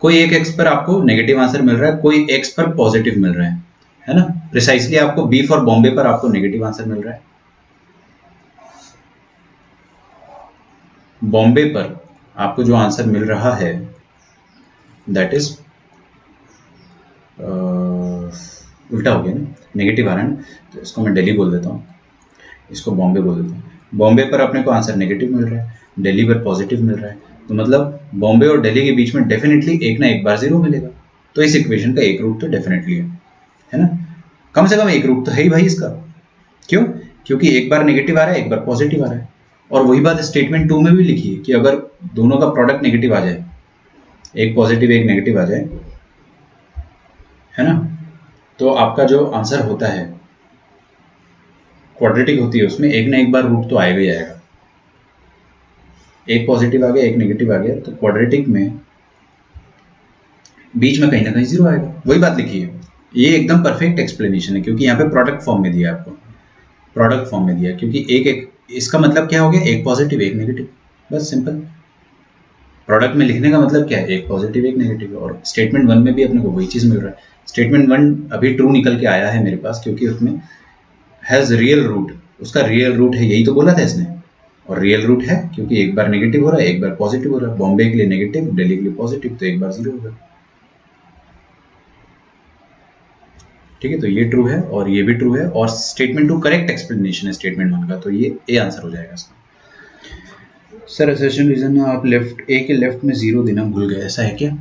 Speaker 1: कोई एक एक्स पर आपको नेगेटिव आंसर मिल रहा है, कोई एक्स पर पॉजिटिव मिल रहा है ना, प्रिसाइसली आपको बी फॉर बॉम्बे पर आपको नेगेटिव आंसर मिल रहा है, बॉम्बे पर आपको जो आंसर मिल रहा है दैट इज उल्टा हो गया ना, नेगेटिव आ रहा है ना, तो इसको मैं दिल्ली बोल देता हूँ, इसको बॉम्बे बोल देता हूँ। बॉम्बे पर अपने को आंसर नेगेटिव मिल रहा है, दिल्ली पर पॉजिटिव मिल रहा है, तो मतलब बॉम्बे और दिल्ली के बीच में डेफिनेटली एक ना एक बार जीरो मिलेगा, तो इस इक्वेशन का एक रूट तो डेफिनेटली है ना, कम से कम एक रूट तो है ही भाई इसका। क्यों? क्योंकि एक बार नेगेटिव आ रहा है, एक बार पॉजिटिव आ रहा है। और वही बात स्टेटमेंट 2 में भी लिखी है कि अगर दोनों का प्रोडक्ट नेगेटिव आ जाए, एक पॉजिटिव एक नेगेटिव आ जाए, है ना, तो आपका जो आंसर होता है क्वाड्रेटिक होती है, उसमें एक ना एक बार रूट तो आएगा ही आएगा। एक पॉजिटिव आ गया, एक नेगेटिव आ गया, तो क्वाड्रेटिक में बीच में कहीं ना कहीं जीरो आएगा। वही बात लिखी है। ये एकदम परफेक्ट एक्सप्लेनेशन है, क्योंकि यहाँ पे प्रोडक्ट फॉर्म में दिया आपको, प्रोडक्ट फॉर्म में दिया, क्योंकि एक एक इसका मतलब क्या हो गया, एक पॉजिटिव एक नेगेटिव, बस सिंपल। प्रोडक्ट में लिखने का मतलब क्या है, एक पॉजिटिव एक नेगेटिव। और स्टेटमेंट 1 में भी अपने को वही चीज़ मिल रहा है। स्टेटमेंट 1 अभी ट्रू निकल के आया है मेरे पास, क्योंकि उसमें हैज़ रियल रूट, उसका रियल रूट है, यही तो बोला था इसने। और रियल रूट है क्योंकि एक बार नेगेटिव हो रहा है, एक बार पॉजिटिव हो रहा है। बॉम्बे के लिए नेगेटिव, दिल्ली के लिए पॉजिटिव, तो एक बार जीरो होगा। ठीक है, तो ये ट्रू है और ये भी ट्रू है, और स्टेटमेंट 2 करेक्ट एक्सप्लेनेशन है स्टेटमेंट 1 का, तो ये ए आंसर हो जाएगा इसका। सर असर्शन रीजन में आप लेफ्ट ए के लेफ्ट में जीरो देना भूल गए, ऐसा है क्या?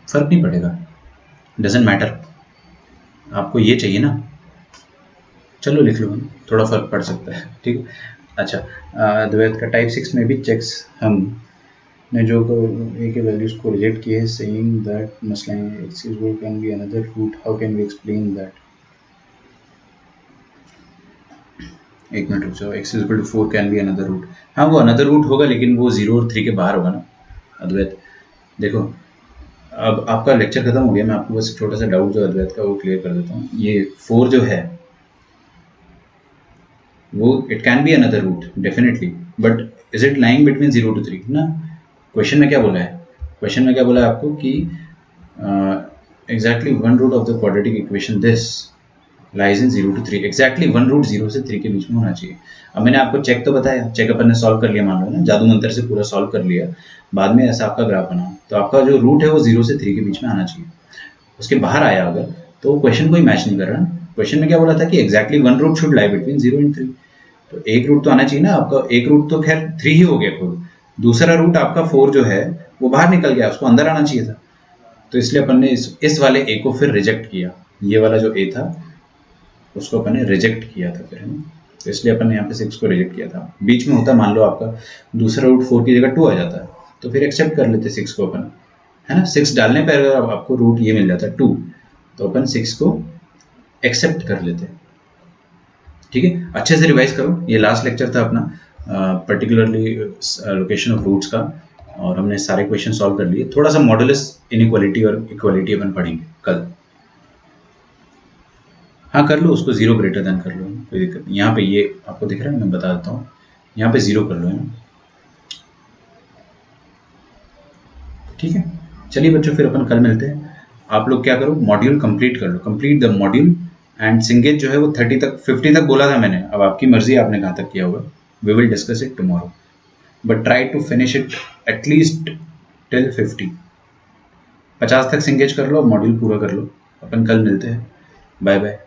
Speaker 1: फर्क नहीं पड़ेगा, डजेंट मैटर, आपको ये चाहिए ना, चलो लिख लो, थोड़ा फर्क पड़ सकता है। ठीक है, अच्छा, द्वैत का टाइप 6 में भी चेक्स हम ने जो ए के वैल्यूज को रिजेक्ट किए हैं, सेइंग दैट मसला X is equal can be another root, how can we explain that? एक मिनट रुक जाओ, X is equal to 4 can be another root. हाँ, वो अनदर रूट होगा, लेकिन वो 0 और 3 के बाहर होगा ना अद्वैत। देखो, अब आपका लेक्चर खत्म हो गया, मैं आपको बस छोटा सा डाउट जो अद्वैत का वो क्लियर कर देता हूँ। ये 4 जो है वो it can be another root definitely, but is it lying between 0 to 3 ना? क्वेश्चन में क्या बोला है, क्वेश्चन में क्या बोला है आपको कि exactly one root of the quadratic equation this lies in 0 to 3, exactly one root 0 से 3 के बीच में होना चाहिए। अब मैंने आपको चेक तो बताया, चेक अपन ने सॉल्व कर लिया, मान लो ना, जादू मंत्र से पूरा सॉल्व कर लिया, बाद में ऐसा आपका ग्राफ बना, तो आपका जो रूट है वो 0 से 3 के बीच में आना चाहिए। उसके बाहर आया अगर, तो क्वेश्चन कोई मैच नहीं कर रहा। क्वेश्चन में क्या बोला था कि exactly one root should lie between 0 and 3, तो एक रूट तो आना चाहिए ना आपका। एक रूट तो खैर 3 ही हो गया खुद, दूसरा रूट आपका 4 जो है वो बाहर निकल गया, उसको अंदर आना चाहिए था। तो इसलिए अपन ने इस वाले ए को फिर रिजेक्ट किया, ये वाला जो ए था उसको अपन ने रिजेक्ट किया था फिर, है ना। तो इसलिए अपन ने यहाँ पे 6 को रिजेक्ट किया था। बीच में होता, मान लो आपका दूसरा रूट 4 की जगह 2 आ जाता, तो फिर एक्सेप्ट कर लेते 6 को अपन, है ना। 6 डालने पर अगर आपको रूट ये मिल जाता 2, तो अपन 6 को एक्सेप्ट कर लेते। ठीक है, अच्छे से रिवाइज करो, ये लास्ट लेक्चर था अपना पर्टिकुलरली लोकेशन ऑफ रूट्स का, और हमने सारे क्वेश्चन सॉल्व कर लिए। थोड़ा सा मॉडुलस इनइक्वालिटी और इक्वालिटी अपन पढ़ेंगे कल। हाँ कर लो, उसको 0 ग्रेटर देन कर लो, कोई दिक्कत नहीं। यहाँ पे ये आपको दिख रहा है, मैं बता देता हूँ, यहाँ पे 0 कर लो, है ना। ठीक है, चलिए बच्चों, फिर अपन कल मिलते हैं। आप लोग क्या करो, मॉड्यूल कंप्लीट कर लो, कंप्लीट द मॉड्यूल, एंड सिंगेज जो है वो 30 तक 50 तक बोला था मैंने, अब आपकी मर्जी आपने कहाँ तक किया होगा। We will discuss it tomorrow, but try to finish it at least till 50। 50 तक सिंगेज कर लो, मॉड्यूल पूरा कर लो। अपन कल मिलते हैं, बाय बाय।